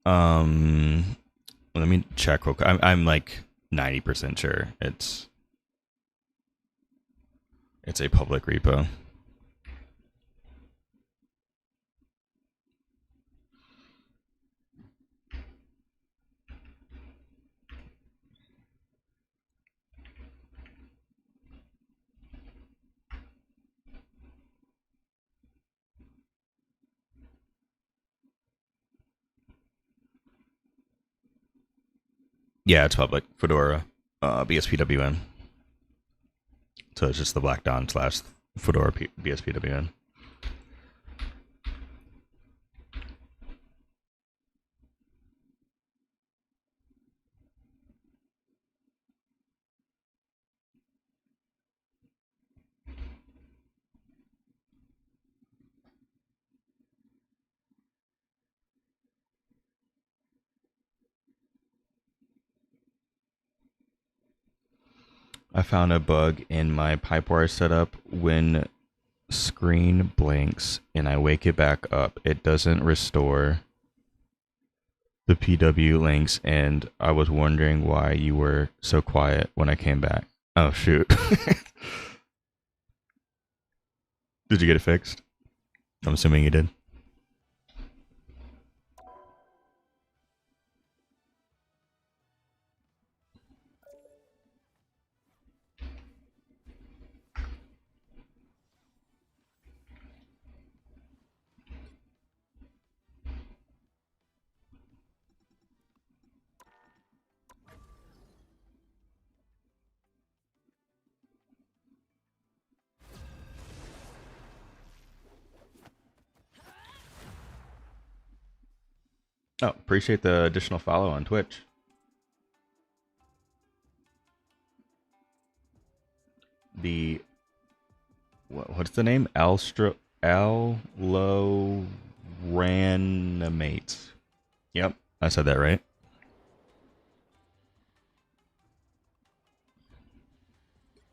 Let me check real quick. I'm like 90% sure it's a public repo. Yeah, it's public. Fedora, BSPWM. So it's just the Black Dawn / Fedora BSPWM. I found a bug in my Pipewire setup. When screen blinks and I wake it back up, it doesn't restore the PW links, and I was wondering why you were so quiet when I came back. Oh, shoot. Did you get it fixed? I'm assuming you did. Oh, appreciate the additional follow on Twitch. The what's the name? Alloranimate. Yep, I said that right.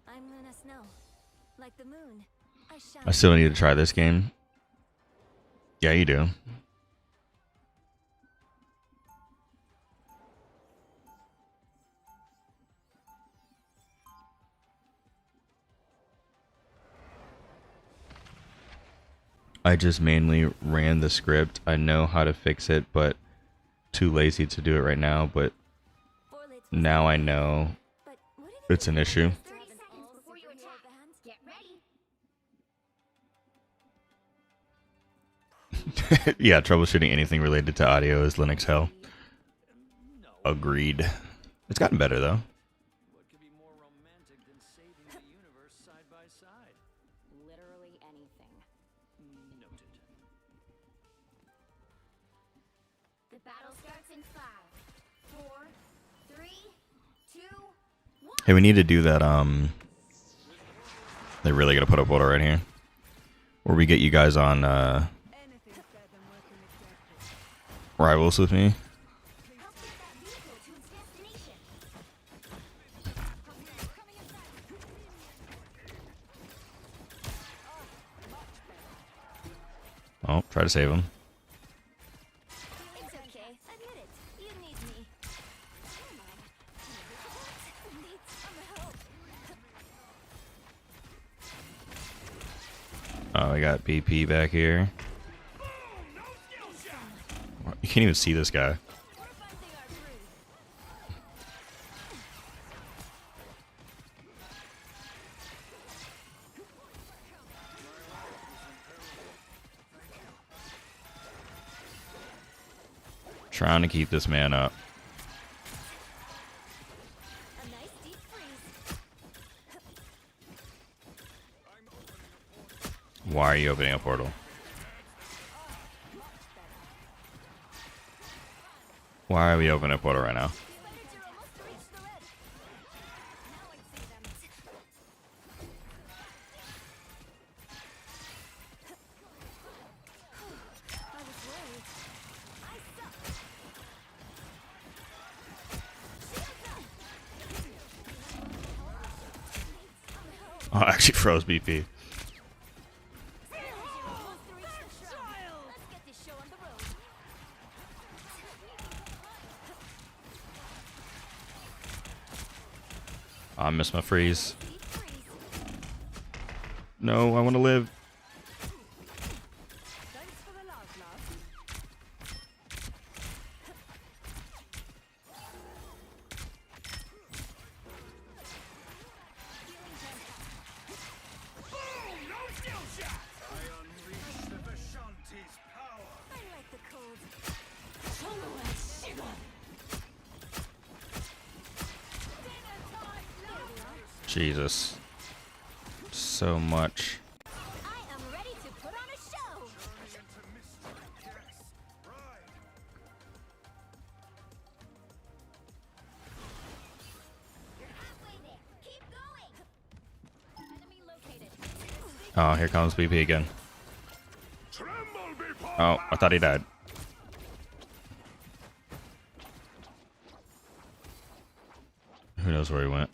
I'm Luna Snow. Like the moon, I shine. I still need to try this game. Yeah, you do. I just mainly ran the script. I know how to fix it, but too lazy to do it right now. But now I know it's an issue. 30 seconds before you attack. Get ready. Yeah, troubleshooting anything related to audio is Linux hell. Agreed. It's gotten better though. What could be more romantic than saving the universe side by side? Literally anything. Noted. The battle starts in 5, 4, 3, 2, 1. Hey, we need to do that. They're really gonna put up order right here, where we get you guys on rivals with me. Oh, try to save him. It's okay. Admit it. You need me. Come on. Need some help. Oh, we got BP back here. You can't even see this guy. We're finding our groove. Trying to keep this man up. A nice deep freeze. Why are you opening a portal? Why are we opening a portal right now? Spiders are almost reached the ledge. Now I see them. I was worried. I suck. Shields up. Oh, I actually froze BP. Let's get this show on the road. Oh, I missed my freeze. Deep freeze. No, I want to live. Thanks for the love, love. I unleash the Vishanti's power. I like the cold. Jesus. So much. I am ready to put on a show. Journey into mystery. Yes. Ride. You're halfway there. Keep going. Enemy located. Oh, here comes BP again. Tremble before Oh, I thought he died. Who knows where he went?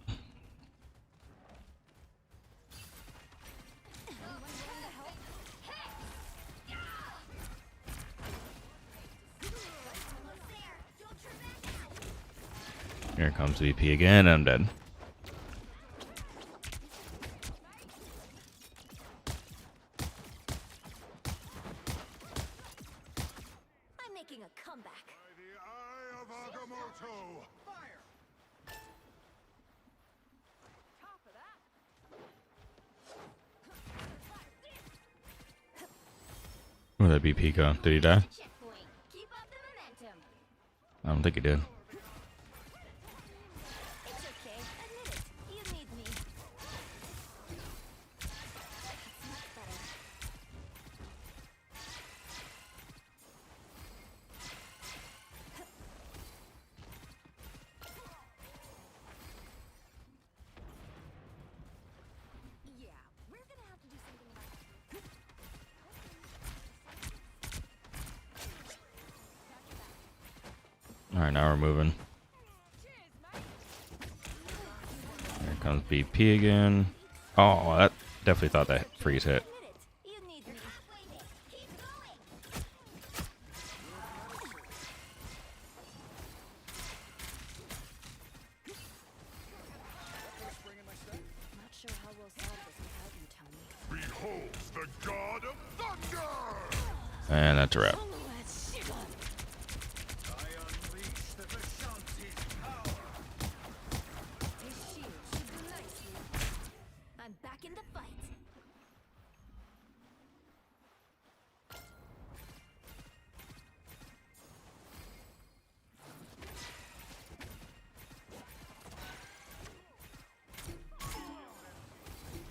Here comes VP again, and I'm dead. I'm making a comeback. the eye of Agamotto. Fire. Top of that. Where'd that BP go? Did he die? Checkpoint. Keep up the momentum. I don't think he did. It's okay. Admit it. You need me. That's much better. Yeah, we're gonna have to do something about it. Alright, now we're moving. Here comes BP again. Oh, that definitely thought that freeze hit. Admit it. You need me. Keep going. Not sure how we'll solve this without you, Tony. Beholds the god of thunder. And that's a wrap. I unleash the Vishanti's power. This shield should do nicely. I'm back in the fight.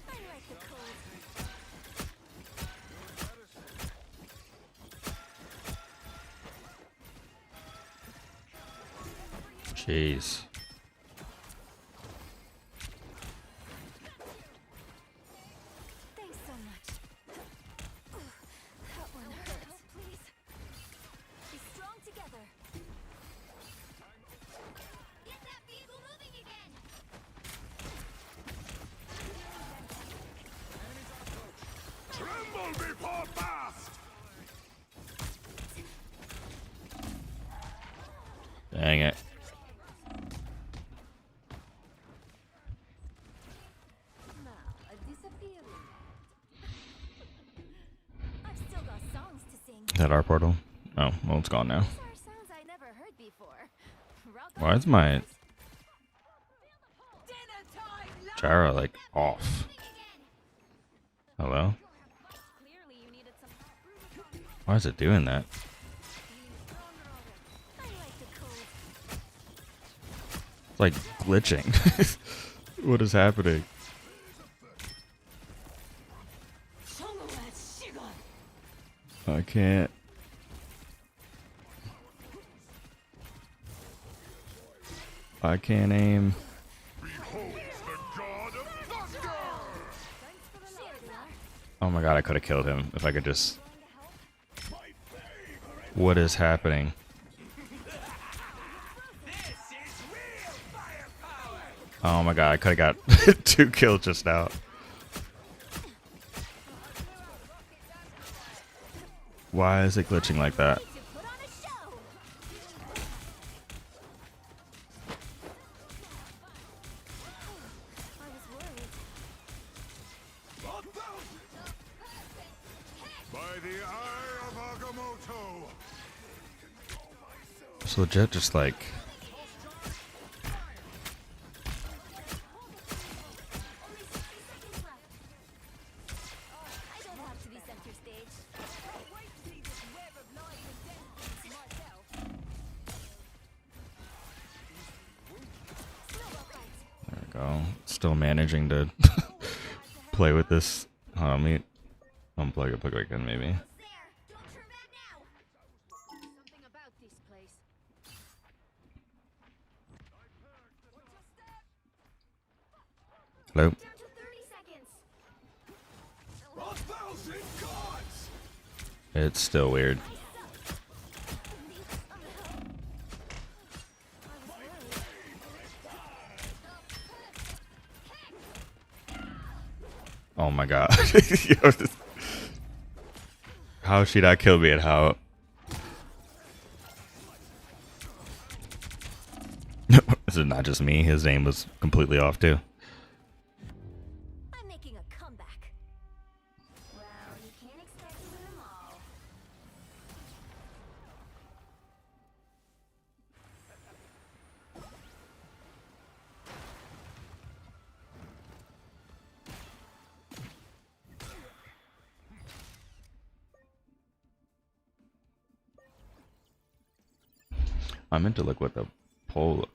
I like the cold. Jeez. Thanks so much. That one hurts. Please. Be strong together. Get that vehicle moving again. Tremble before fast. Dang it. Now, a disappearing. I've still got songs to sing. Is that our portal? Oh, well, it's gone now. These are sounds I never heard before. Rock on, Why is my boys. gyro, like, off? Hello? Clearly you needed some Why is it doing that? I like the cold. It's like glitching. What is happening? I can't. I can't aim. Beholds the god of thunder. Thanks for the love, dear. Oh my god, I could have killed him if I could just... What is happening? Oh my god, I could have got 2 kills just now. Why is it glitching like that? To put on a show. I was worried. By the eye of Agamotto! It's legit just like... I don't have to be center stage. There we go. Still managing to play with this. Let me unplug it, plug it again maybe. There! Don't turn back now! Something about this place. Hello? Down to 30 seconds. 1,000 gods! It's still weird. Oh my god. Yo, how she not kill me and how... This is not just me. His name was completely off too. I'm making a comeback. Well, you can't expect to win them all. I meant to look what the poll look.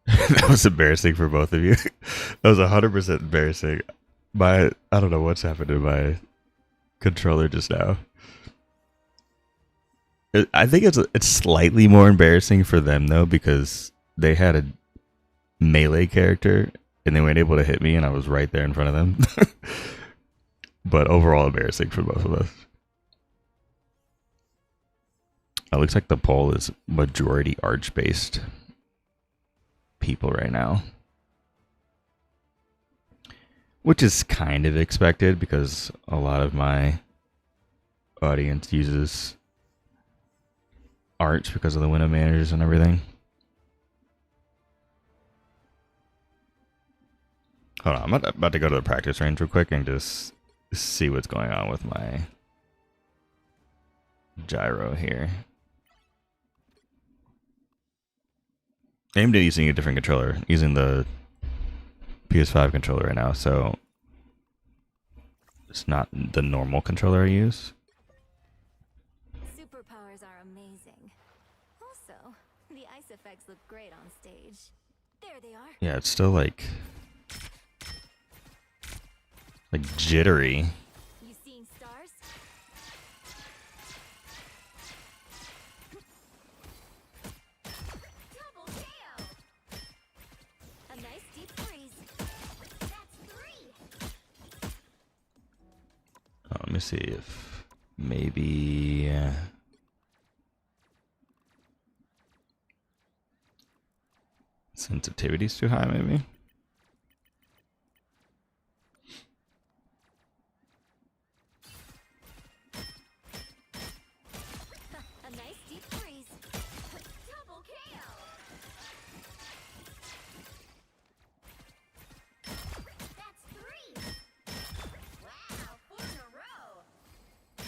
That was embarrassing for both of you. That was 100% embarrassing. I don't know what's happened to my controller just now. I think it's slightly more embarrassing for them though, because they had a melee character and they weren't able to hit me and I was right there in front of them. But overall embarrassing for both of us. It looks like the poll is majority arch based people right now, which is kind of expected because a lot of my audience uses Arch because of the window managers and everything. Hold on, I'm about to go to the practice range real quick and just see what's going on with my gyro here. I'm using a different controller, using the PS5 controller right now, so it's not the normal controller I use. Superpowers are amazing. Also, the ice effects look great on stage. There they are. Yeah, it's still like jittery. You seeing stars? Double KO! A nice deep freeze. That's 3. Let me see if maybe sensitivity's too high, maybe. A nice deep freeze. Double KO! That's 3. Wow, 4 in a row. 5.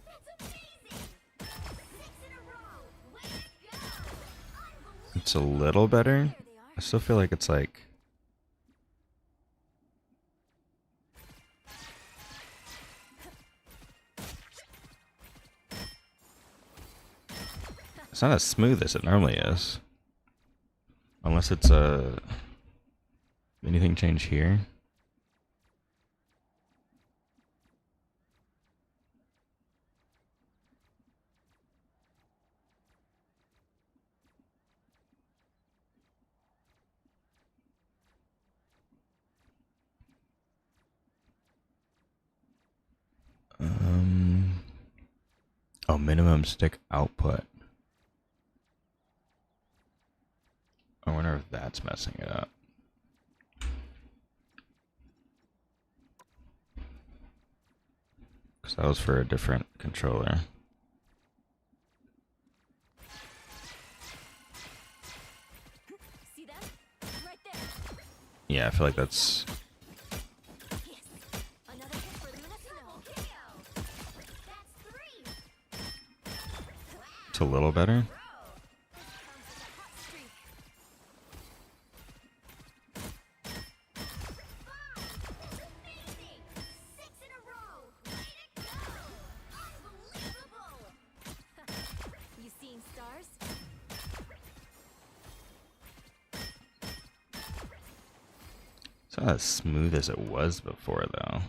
That's amazing. 6 in a row. Way to go. Unbelievable. It's a little better. There they I are. still feel like it's like it's not as smooth as it normally is. Unless it's anything change here? Oh, minimum stick output. I wonder if that's messing it up. Because that was for a different controller. See that? Right there. Yeah, I feel like that's Yes. Another hit for Luna Snow. That's 3. it's a little better. This counts as a hot streak. 5. Amazing. 6 in a row. Way to go. Unbelievable. You seeing stars? It's not as smooth as it was before, though.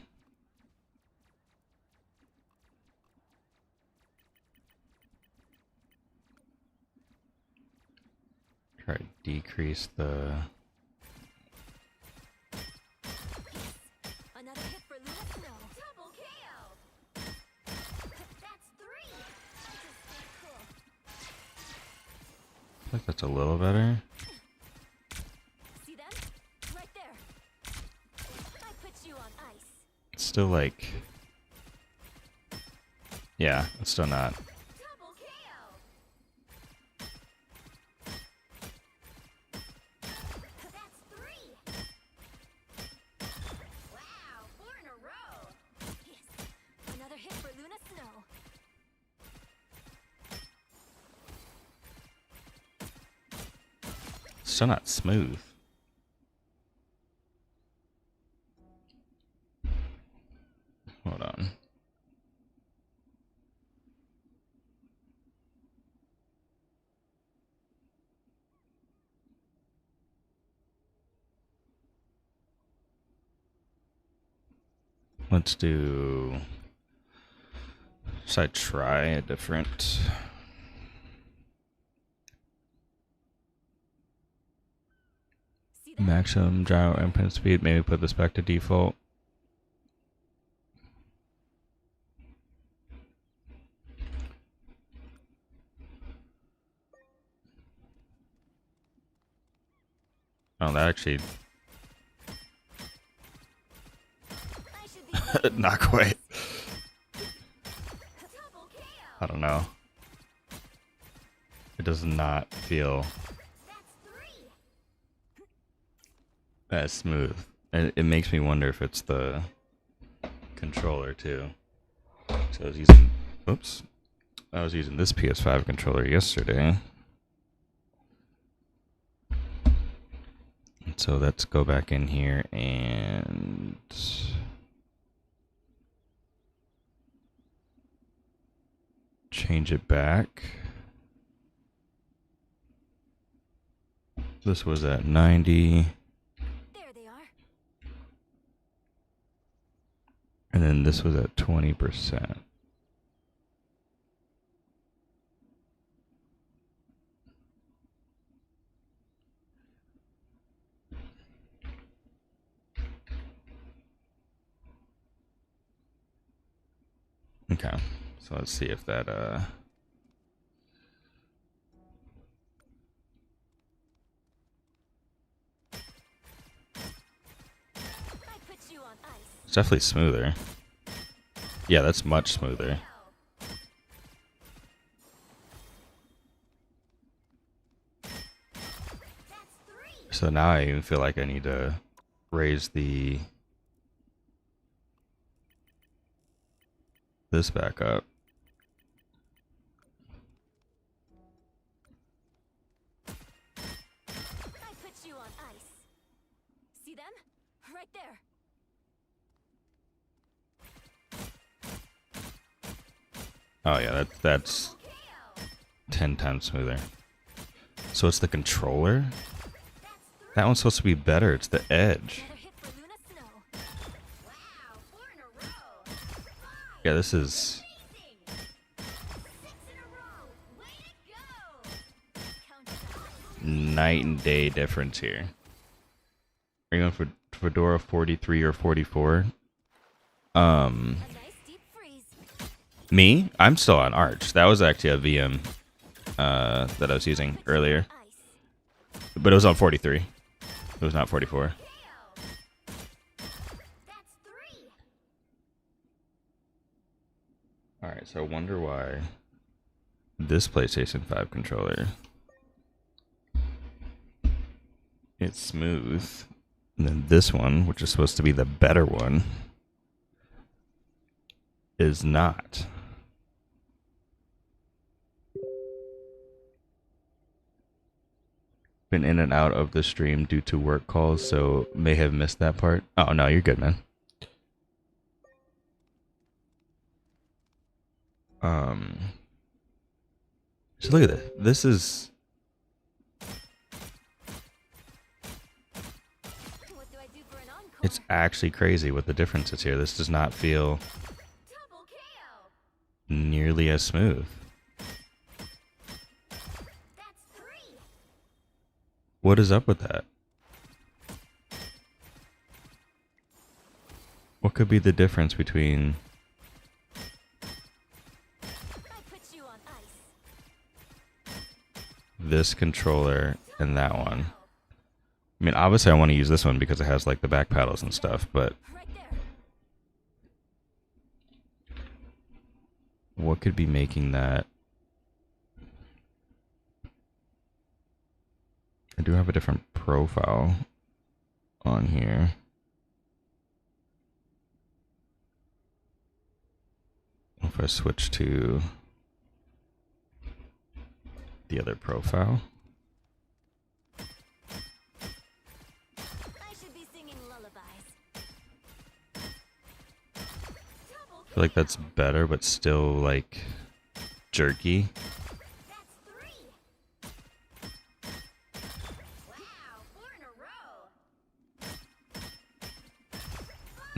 Try to decrease the. Another hit for Luna Snow. Double KO. That's 3. Just stay cool. I feel like that's a little better. See them? Right there. I put you on ice. It's still like. Yeah, it's still not. Double KO. That's 3. Wow, 4 in a row. Yes. Another hit for Luna Snow. Still not smooth. Hold on. Let's do. Should I try a different? See that? Maximum gyro input speed. Maybe put this back to default. Oh, that actually I should be not quite. double KO. I don't know. It does not feel That's 3. as smooth. It makes me wonder if it's the controller too. So I was using. Oops. I was using this PS5 controller yesterday. So let's go back in here and change it back. This was at 90, There they are. and then this was at 20%. Okay, so let's see if that I put you on ice. it's definitely smoother. Yeah, that's much smoother. That's 3. So now I even feel like I need to raise this back up. I put you on ice. See them? Right there. Oh yeah, that's KO. 10 times smoother. So it's the controller? That's 3. That one's supposed to be better. It's the edge. Another hit for Luna Snow. Wow, 4 in a row. 5. Yeah, this is. Amazing. 6 in a row. Way to go. Count it out. Night and day difference here. Are you going for Fedora 43 or 44? A nice deep freeze. Me? I'm still on Arch. That was actually a VM that I was using earlier. Ice. But it was on 43. It was not 44. KO. That's 3. Alright, so I wonder why this PlayStation 5 controller, it's smooth, and then this one, which is supposed to be the better one, is not. Been in and out of the stream due to work calls, so may have missed that part. Oh no, you're good, man. So look at this. This is What do I do for an encore? it's actually crazy what the difference is here. This does not feel Double KO. nearly as smooth. That's 3. What is up with that? What could be the difference between I put you on ice. this controller and that one? I mean, obviously I want to use this one because it has like the back paddles and stuff, but Right there. what could be making that? I do have a different profile on here. If I switch to the other profile, I should be singing lullabies. I feel like that's better, but still like jerky. That's 3. Wow, 4 in a row.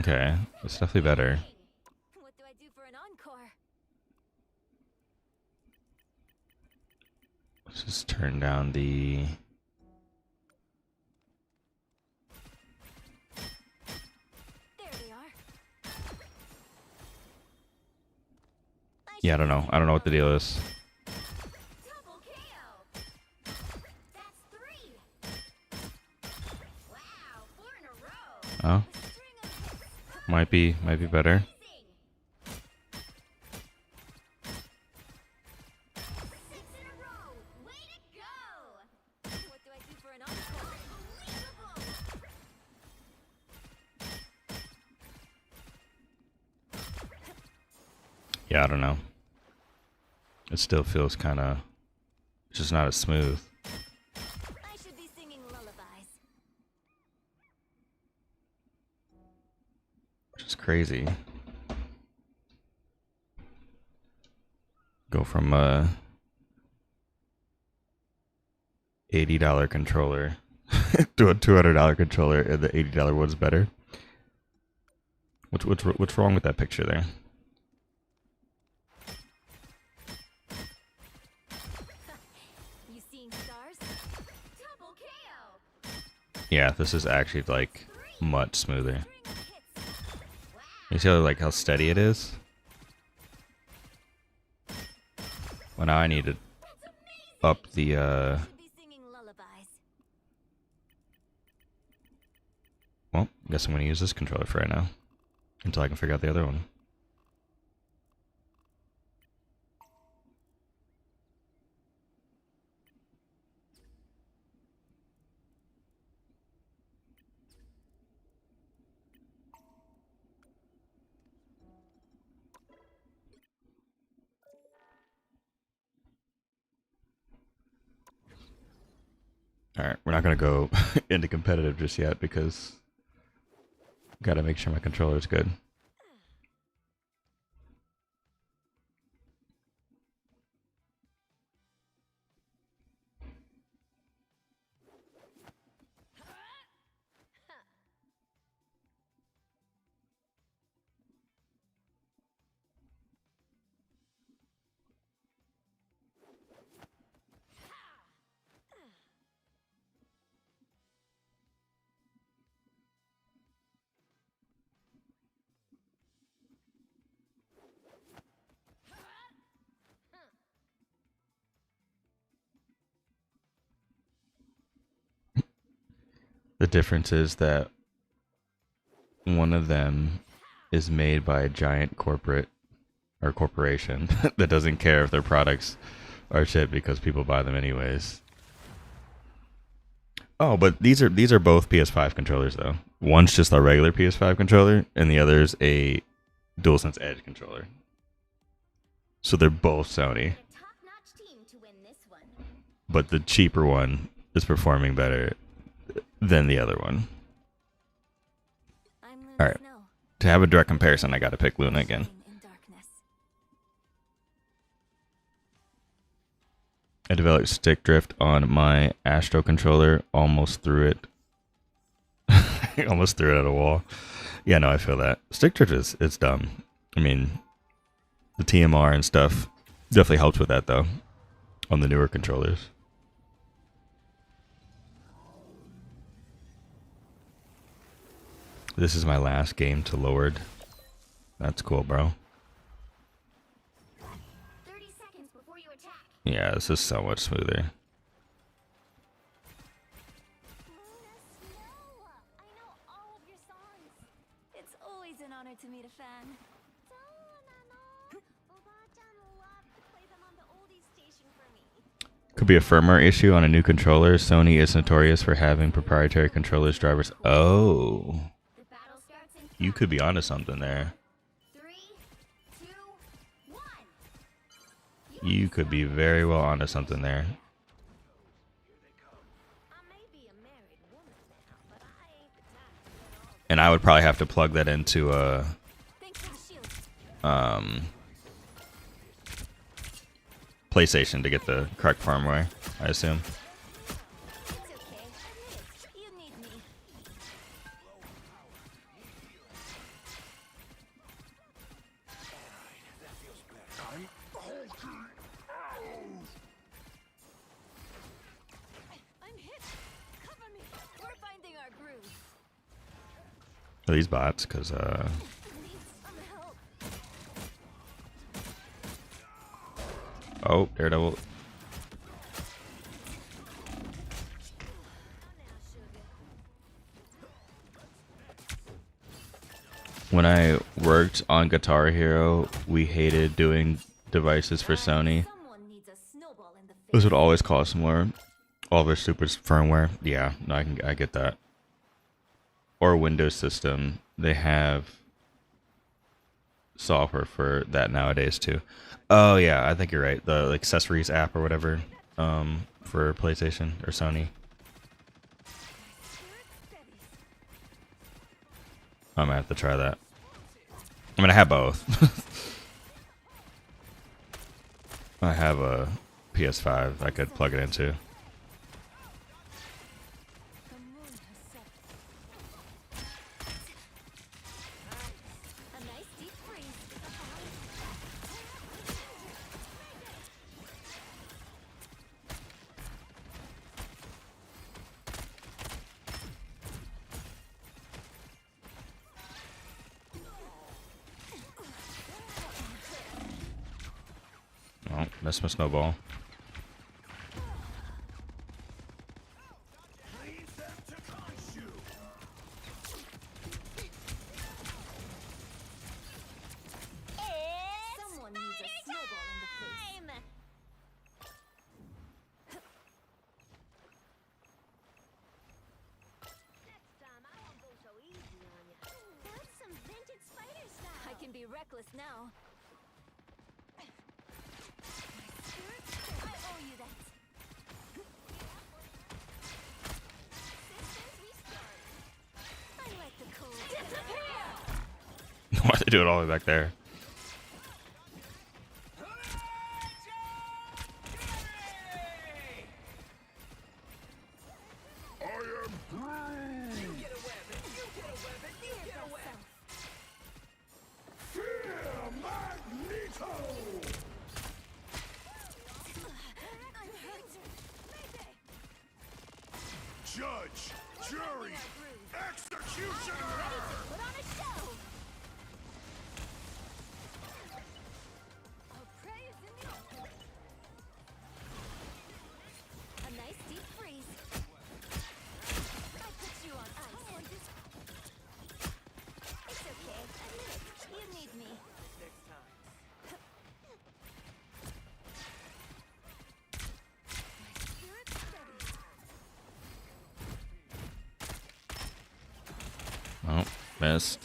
Okay, it's definitely better. What do I do for an encore? Let's just turn down the... There they are. Yeah, I don't know. I don't know what the deal is. Double KO. That's 3. Wow, 4 in a row. Oh, String of hits. might be better. Amazing. 6 in a row. Way to go. What do I do for an encore? Unbelievable. Yeah, I don't know. It still feels kind of just not as smooth. I should be singing lullabies. Which is crazy. Go from a $80 controller to a $200 controller, and the $80 one's better. What's wrong with that picture there? You seeing stars? Double KO. Yeah, this is actually like much smoother. String of hits. Wow. You see how steady it is? Well, now I need to up the I should be singing lullabies. well, I guess I'm gonna use this controller for right now until I can figure out the other one. Alright, we're not gonna go into competitive just yet because gotta make sure my controller's good. The difference is that one of them is made by a giant corporate or corporation that doesn't care if their products are shit because people buy them anyways. Oh, but these are both PS5 controllers though. One's just a regular PS5 controller, and the other's a DualSense Edge controller. So they're both Sony. But the cheaper one is performing better than the other one. Alright. To have a direct comparison, I gotta pick Luna again. I developed stick drift on my Astro controller. Almost threw it. Almost threw it at a wall. Yeah, no, I feel that. Stick drift it's dumb. I mean, the TMR and stuff definitely helps with that, though, on the newer controllers. This is my last game to lowered. That's cool, bro. 30 seconds before you attack. Yeah, this is so much smoother. I know all of your songs. It's always an honor to meet a fan. Could be a firmware issue on a new controller. Sony is notorious for having proprietary controllers drivers. Oh. You could be onto something there. 3, 2, 1. You could be very well onto something there. And I would probably have to plug that into a PlayStation to get the correct firmware, I assume. Are these bots? Because, oh, Daredevil. When I worked on Guitar Hero, we hated doing devices for Sony. This would always cost more. All their stupid firmware. Yeah, no, I get that. Or Windows system, they have software for that nowadays too. Oh yeah, I think you're right. The accessories app or whatever, for PlayStation or Sony. I'm gonna have to try that. I mean, I have both. I have a PS5 I could plug it into. Oh, that's my snowball. Someone needs a snowball in the face. That's some vintage spider style. I can be reckless now. I owe you that. Systems restart. I like the cold. Disappear! Why'd they do it all the way back there? I am Groot! You get a weapon, you get a weapon, you get a weapon. Fear Magneto! I'm hurt. Judge, jury, executioner! Put on a show. Our prey is in the open. A nice deep freeze. I put you on ice. It's okay. Admit it. You need me. Next time. missed.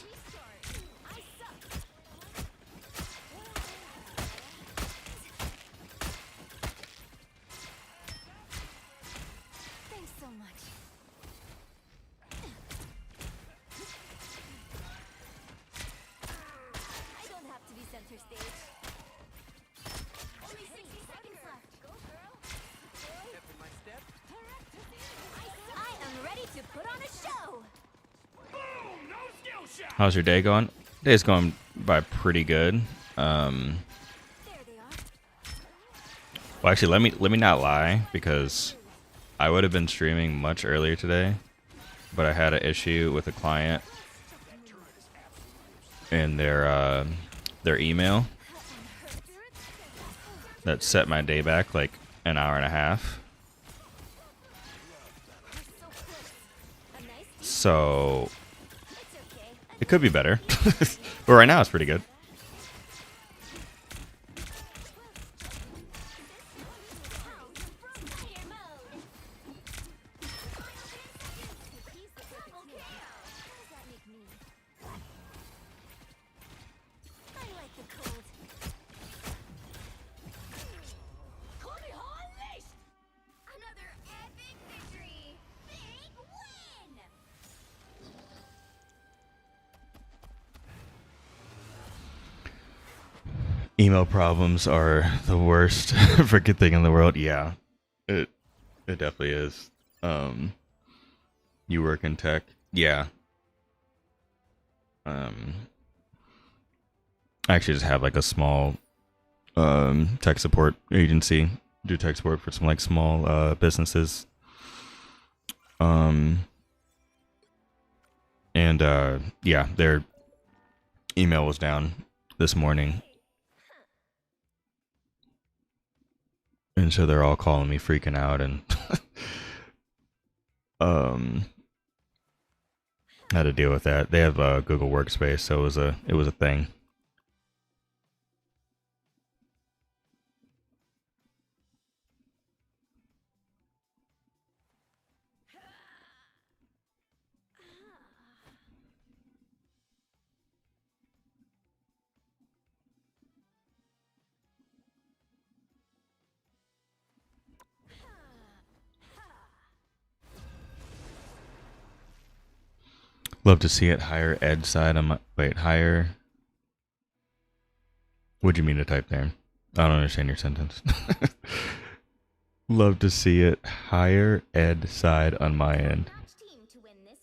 Thanks so much. I don't have to be center stage. Only 60 seconds left. Go, girl. Step in my step. I am ready to put on a show. Boom! No skill shot! How's your day going? Day's going by pretty good. There they are. Well, actually, let me not lie, because I would have been streaming much earlier today, but I had an issue with a client in their email that set my day back like an hour and a half. A nice So it's okay. it could be better, but right now it's pretty good. Fire mode. What does that make me? I like the cold. Another epic victory. Big win. Email problems are the worst freaking thing in the world. Yeah, it definitely is. You work in tech? Yeah. I actually just have like a small tech support agency. Do tech support for some like small businesses. And yeah, their email was down this morning. And so they're all calling me freaking out, and had to deal with that. They have Google Workspace, so it was a thing. Love to see it higher ed side on my higher. What'd you mean to type there? I don't understand your sentence. Love to see it higher ed side on my end. Match team to win this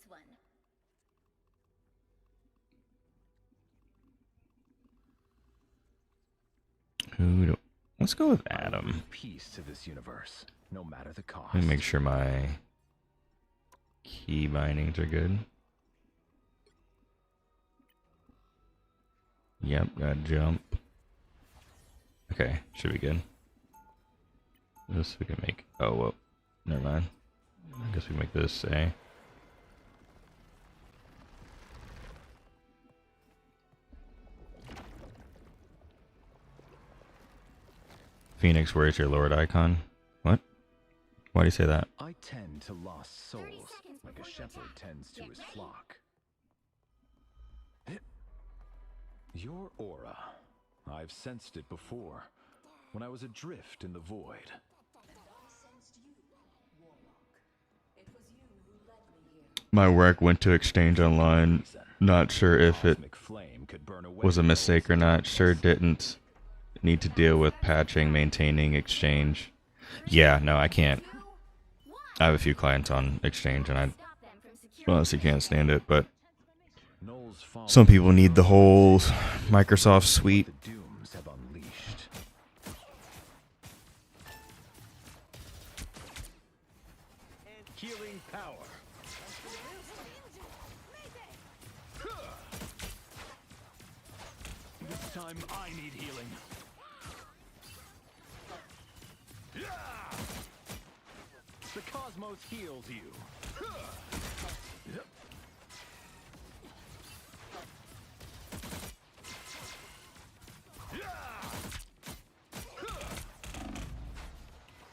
one. Let's go with Adam. Peace to this universe, no matter the cost. Let me make sure my key bindings are good. Yep, gotta jump. Okay, should be good. This we can make. Oh, well, never mind. I guess we make this A. Phoenix, where's your Lord icon? What? Why do you say that? I tend to lost souls, seconds like a before you shepherd attack. tends to Get his ready. flock. Your aura. I've sensed it before, when I was adrift in the void. My work went to Exchange Online. Not sure if it Cosmic flame could burn away was a those mistake or that not. Sure possess didn't need to deal with patching, maintaining Exchange. Yeah, no, I can't. I have a few clients on Exchange, and I Stop them from securing honestly can't stand it, but Knowles follow some people need the whole Microsoft suite. the dooms have unleashed. Healing power. This time I need healing. The cosmos heals you.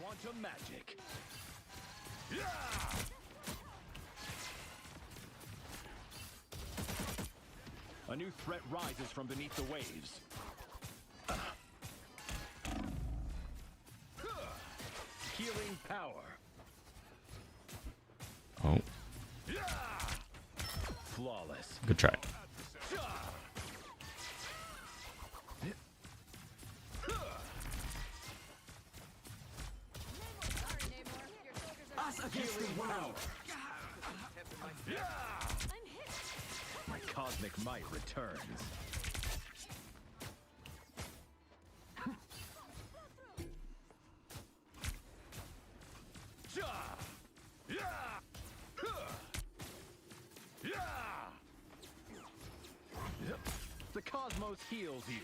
Quantum magic. A new threat rises from beneath the waves. Healing power. Oh, Flawless. good try. Us against the world. My cosmic might returns. The cosmos heals you.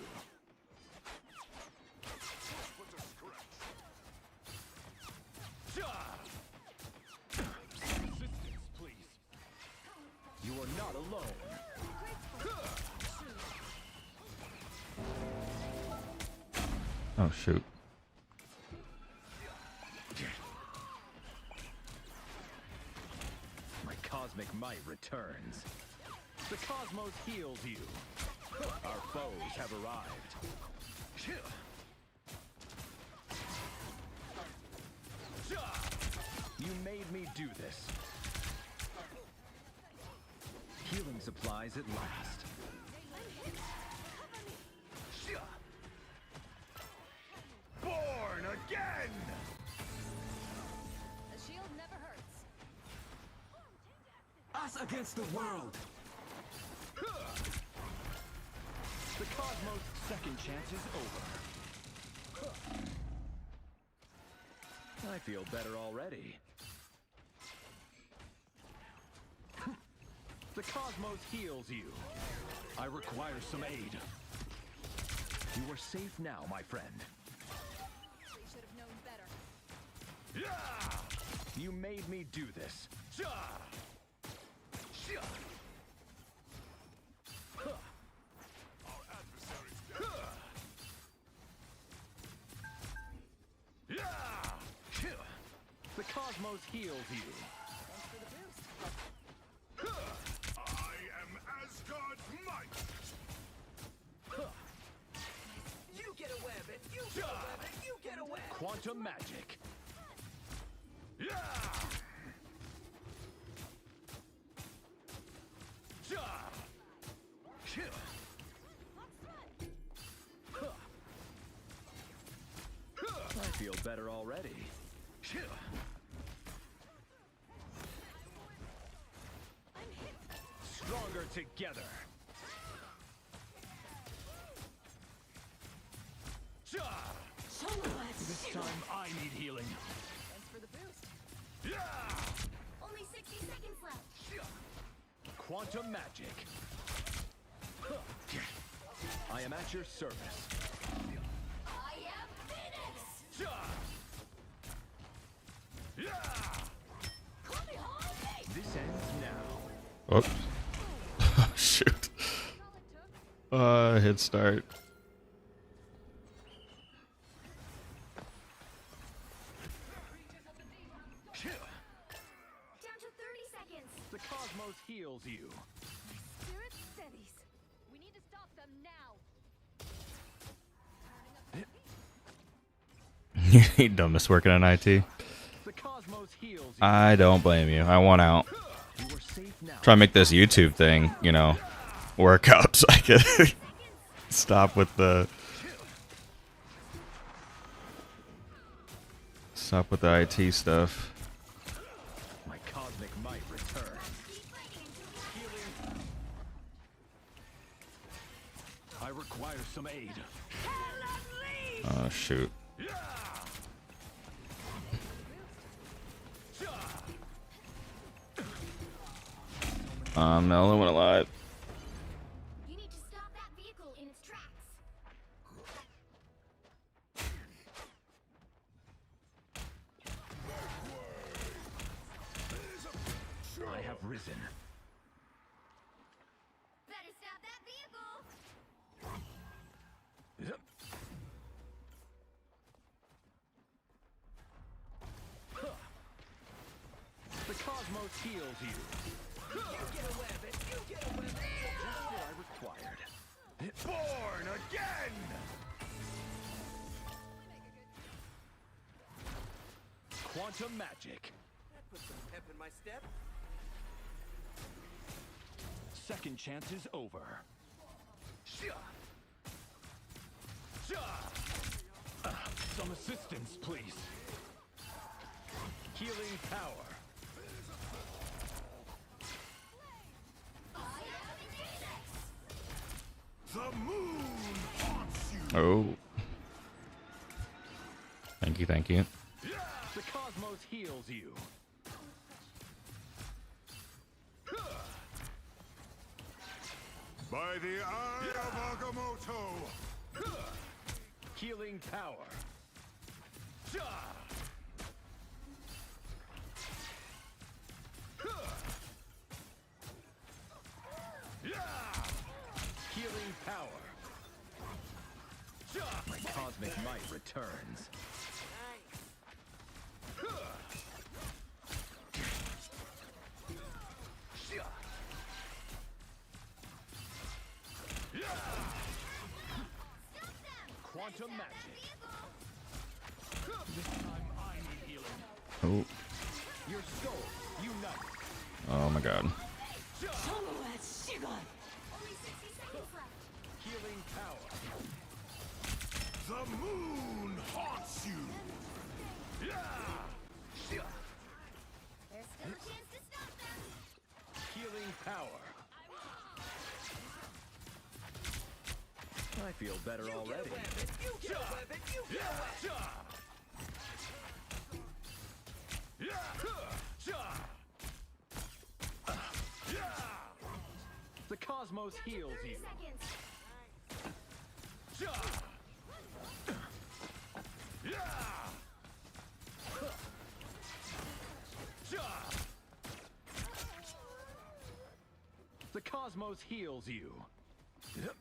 Resistance, please. You are not alone. Oh shoot. My cosmic might returns. The cosmos heals you. Our foes have arrived. You made me do this. Healing supplies at last. Born again! A shield never hurts. Us against the world. The cosmos' second chance is over. I feel better already. The cosmos heals you. I require some aid. You are safe now, my friend. We should have known better. You made me do this. The cosmos heals you. Thanks for the boost. I am Asgard's might. You get a web and you get a web and you get a web. Quantum magic. I feel better already. Stronger together. This time I need healing. Thanks for the boost. Only 60 seconds left. Quantum magic. I am at your service. I am Phoenix. Call me home. This ends now. Oops. Oh, shoot. Hit start. Down to 30 seconds. The cosmos heals you. Spirit steadies. We need to stop them now. You dumbest working in IT. The cosmos heals you. I don't blame you. I want out. You are safe now. Try to make this YouTube thing, you know, work out so I can stop with the IT stuff. My cosmic might return. I require some aid. Oh shoot. I'm the only one alive. You need to stop that vehicle in its tracks. I have risen. Better stop that vehicle. The cosmos heals you. What I required. Born again! Quantum magic. That puts some pep in my step. Second chance is over. Some assistance, please. Healing power. The moon haunts you! Oh. Thank you, thank you. The cosmos heals you. By the eye of Agamotto! Healing power. Healing power. My cosmic might returns. Quantum magic. This time I need healing. Oh. Your soul unite. Oh my god. Healing power. The moon haunts you! There's still a chance to stop them. Healing power. I feel better already. You get a weapon. You get a weapon. The cosmos heals you. The cosmos heals you. Final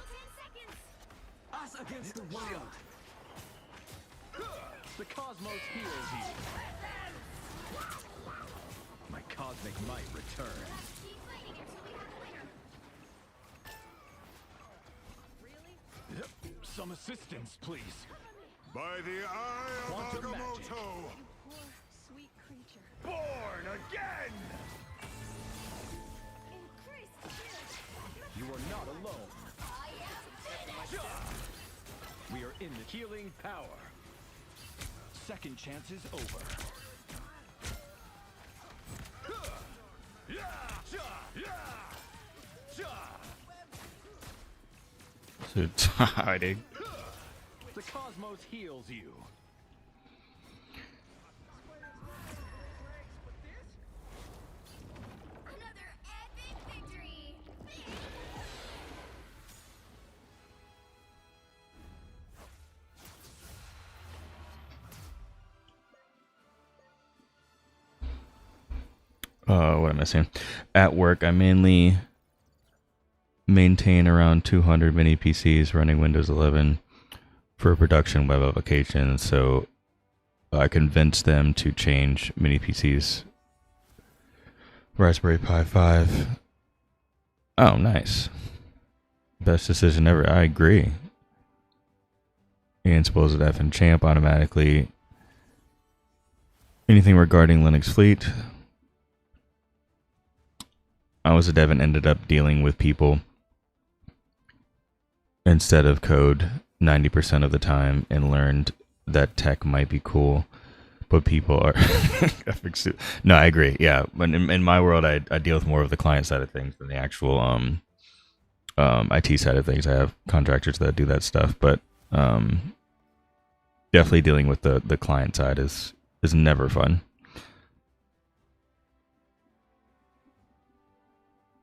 10 seconds. Us against the world. The cosmos heals you. My cosmic might returns. Keep fighting until we have a winner. Really? Some assistance, please. By the eye of Quantum magic. Agamotto! Poor, sweet creature. Born again! Increased skill. You are not alone. I am finished. We are in the healing power. Second chance is over. So hiding. The cosmos heals you. Another epic victory. What am I saying? At work, I mainly maintain around 200 mini PCs running Windows 11 for production web applications. So I convinced them to change mini PCs. Raspberry Pi 5. Oh, nice. Best decision ever. I agree. And suppose F and champ automatically. Anything regarding Linux Fleet. I was a dev and ended up dealing with people instead of code 90% of the time and learned that tech might be cool, but people are... No, I agree. Yeah, but in my world, I deal with more of the client side of things than the actual IT side of things. I have contractors that do that stuff, but definitely dealing with the client side is never fun.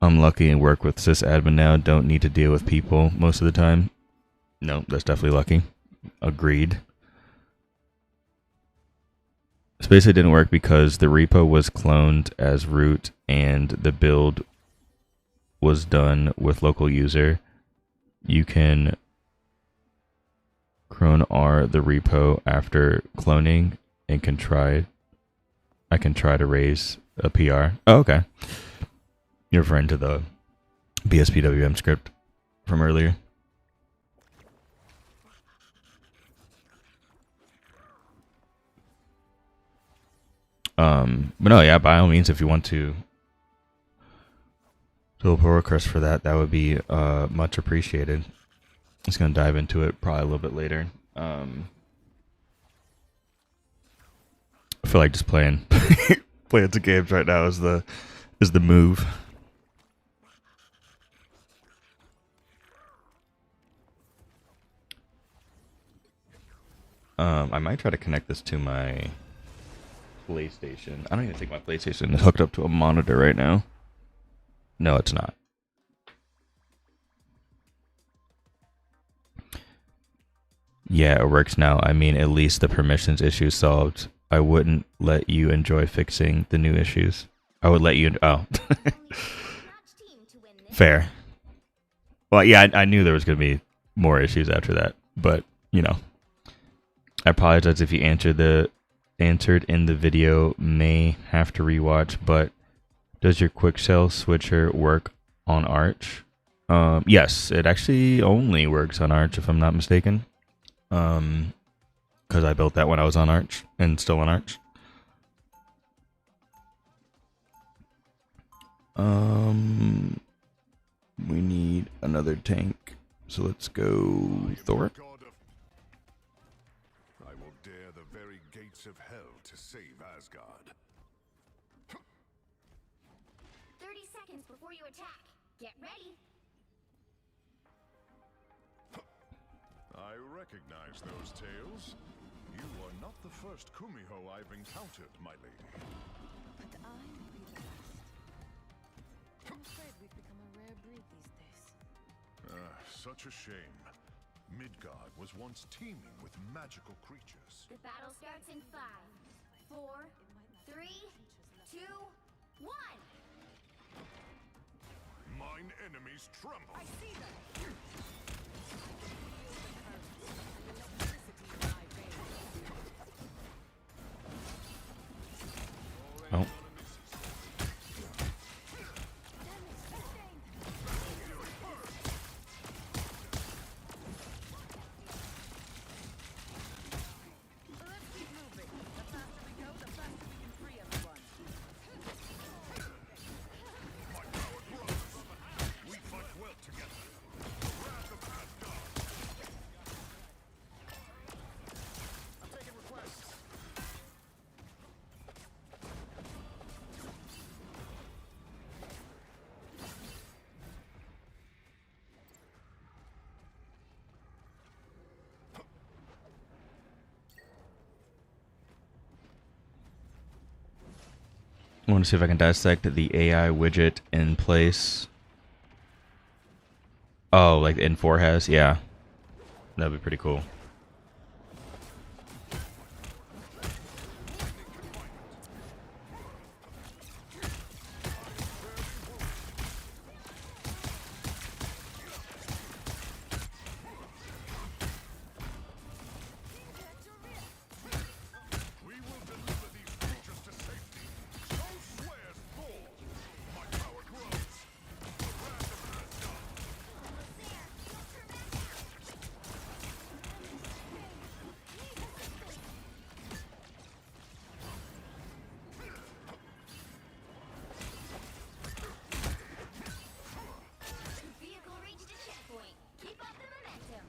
I'm lucky and work with sysadmin now. Don't need to deal with people most of the time. No, that's definitely lucky. Agreed. This basically didn't work because the repo was cloned as root and the build was done with local user. You can clone R the repo after cloning and can try I can try to raise a PR. Oh, okay. You're referring to the BSPWM script from earlier. But no, yeah, by all means, if you want to do a pull request for that, that would be much appreciated. Just gonna dive into it probably a little bit later. I feel like just playing playing some games right now is the move. I might try to connect this to my PlayStation. I don't even think my PlayStation is hooked up to a monitor right now. No, it's not. Yeah, it works now. I mean, at least the permissions issue solved. I wouldn't let you enjoy fixing the new issues. I would let you... Oh. Fair. Well, yeah, I knew there was going to be more issues after that. But, you know. I apologize if you answered in the video. May have to rewatch, but does your quick shell switcher work on Arch? Yes, it actually only works on Arch if I'm not mistaken. Because I built that when I was on Arch and still on Arch. We need another tank, so let's go Thor. I will dare the very gates of hell to save Asgard. 30 seconds before you attack. Get ready. I recognize those tales. You are not the first Kumiho I've encountered, my lady. But I will be the last. I'm afraid we've become a rare breed these days. Such a shame. Midgard was once teeming with magical creatures. The battle starts in 5, 4, 3, 2, 1. Mine enemies tremble. I see them. Oh. Let's keep moving. The faster we go, the faster we can free everyone. My power grows. We fight well together. The wrath of Asgard. I'm taking requests. I want to see if I can dissect the AI widget in place. Oh, like the N4 has? Yeah. That'd be pretty cool. We will deliver these creatures to safety. So swears Thor. My power grows. The wrath of Asgard. Vehicle reached a checkpoint. Keep up the momentum.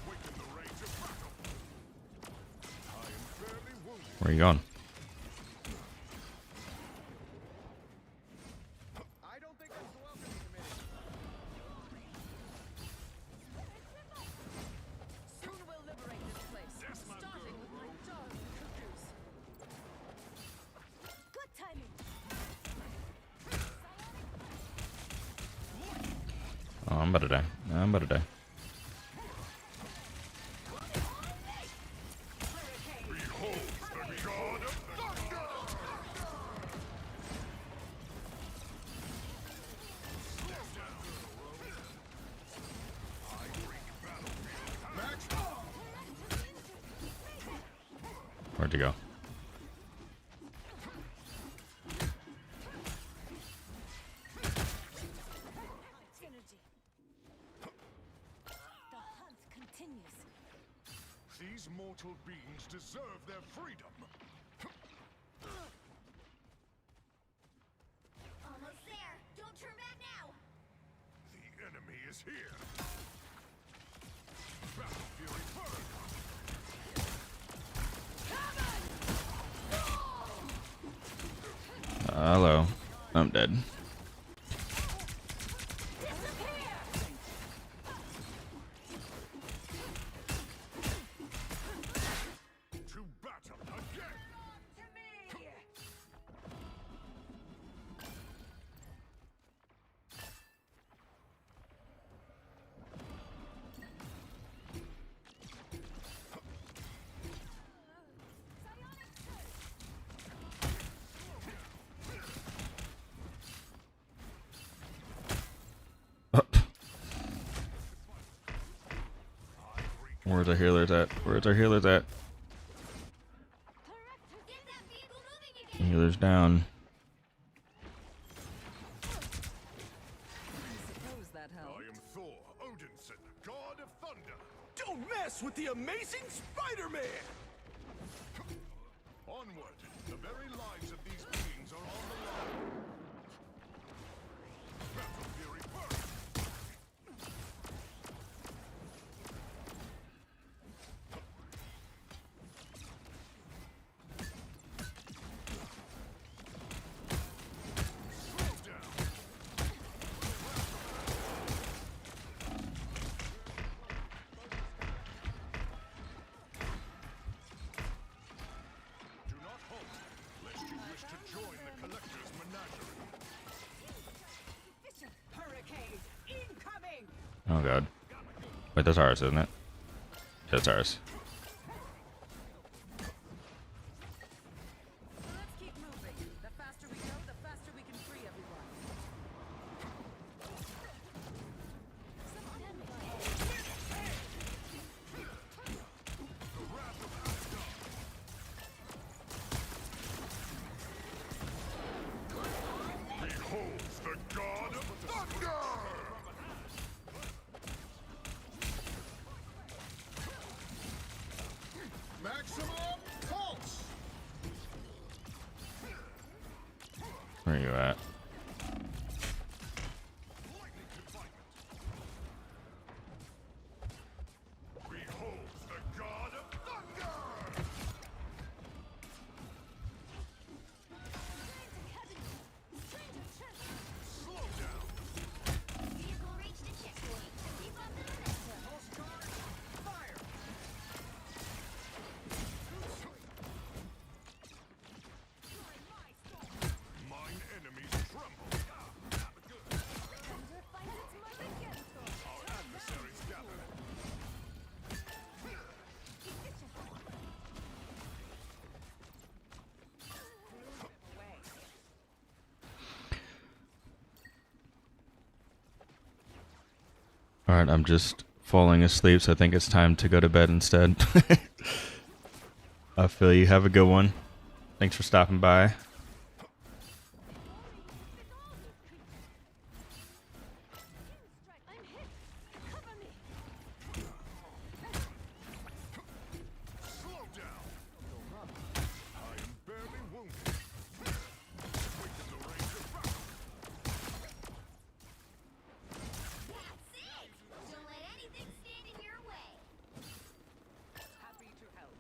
Awaken the rage of battle. I am fairly wounded. Where are you going? I don't think that's the welcoming committee. Soon we'll liberate this place. Starting with my darling cuckoos. Good timing. Oh, I'm about to die. I'm about to die. Behold the god of thunder! Step down. I bring battlefield match. Where'd you go? Synergy. The hunt continues. These mortal beings deserve their freedom. Almost there. Don't turn back now. The enemy is here. Battle Fury burn. Hello. I'm dead. To battle again. Where's our healers at? Where's our healers at? Get that vehicle moving again. Healers down. Suppose that I helped. am Thor Odinson, God of Thunder. Don't mess with the amazing Spider-Man! Onward! The very lives of these beings are on the line. Battle Fury burn. Slow down. Do not halt, lest you wish to join the Collector's menagerie. Hurricane incoming! Oh god. Wait, that's ours, isn't it? That's ours. Let's keep moving. The faster we go, the faster we can free everyone. Beholds the God of Thunder! Maximum pulse! Where are you at? Beholds the God of Thunder! Slow down! Vehicle reached a checkpoint. Keep up the momentum. Fire! Mine enemies tremble. Thunder finds its mark again. Our adversaries gather. Alright, I'm just falling asleep, so I think it's time to go to bed instead. I feel you. Have a good one. Thanks for stopping by. I'm hit. Cover me. Slow down! I am barely wounded. Within the range of battle. That's it. Don't let anything stand in your way. Happy to help.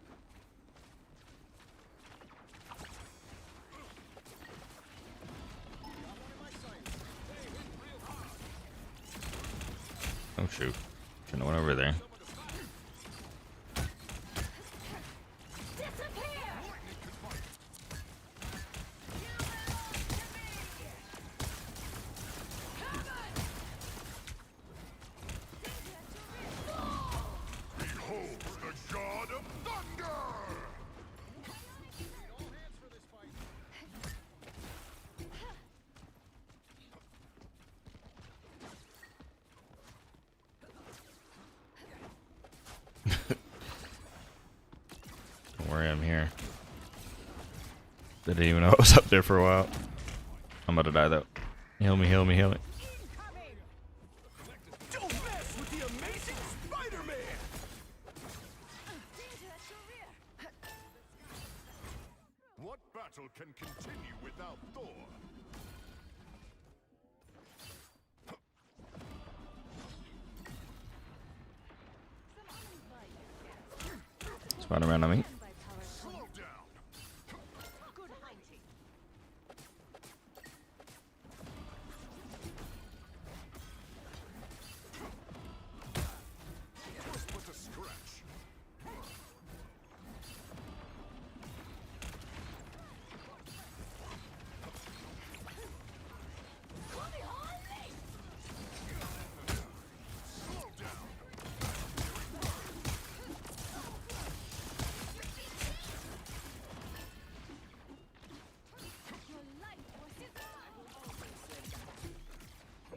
Oh shoot. Shouldn't have went over there. Behold the God of Thunder! Don't worry, I'm here. Didn't even know I was up there for a while. I'm about to die though. Heal me, heal me, heal me. Don't mess with the amazing Spider-Man! What battle can continue without Thor? Spider-Man on me. Slow down! Good hunting. Just with a scratch. Slow down!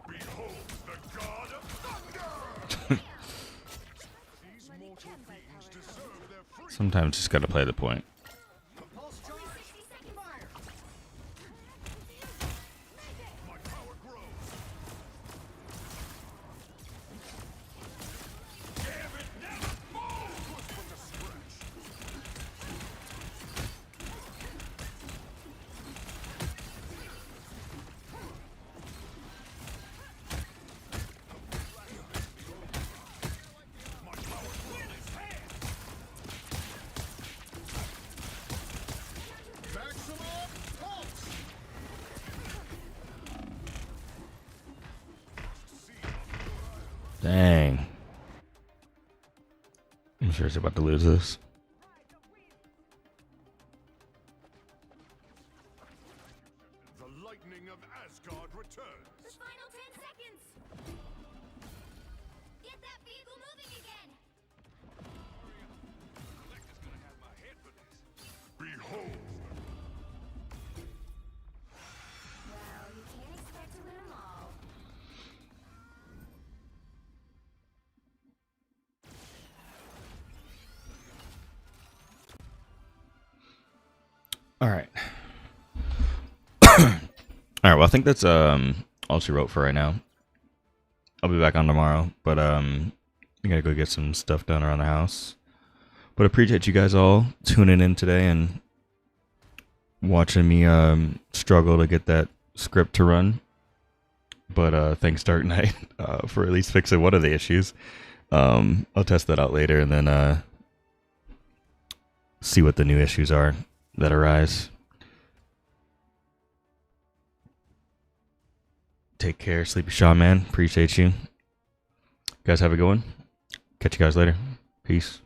Behold the god of thunder! These mortal beings deserve their freedom. Sometimes just gotta play the point. Pulse charge. Fire. My power grows. Damn it now! Oh! Just with a scratch. My power grows. Maximum pulse. Dang. I'm sure he's about to lose this. The lightning of Asgard returns. The final 10 seconds. Get that vehicle moving again. Behold. Well, you can't expect to win them all. All right. All right. Well, I think that's all she wrote for right now. I'll be back on tomorrow, but I gotta go get some stuff done around the house. But I appreciate you guys all tuning in today and watching me struggle to get that script to run. But thanks Dark Knight for at least fixing one of the issues. I'll test that out later and then see what the new issues are that arise. Take care, Sleepy Shaw Man. Appreciate you. Guys, have a good one. Catch you guys later. Peace.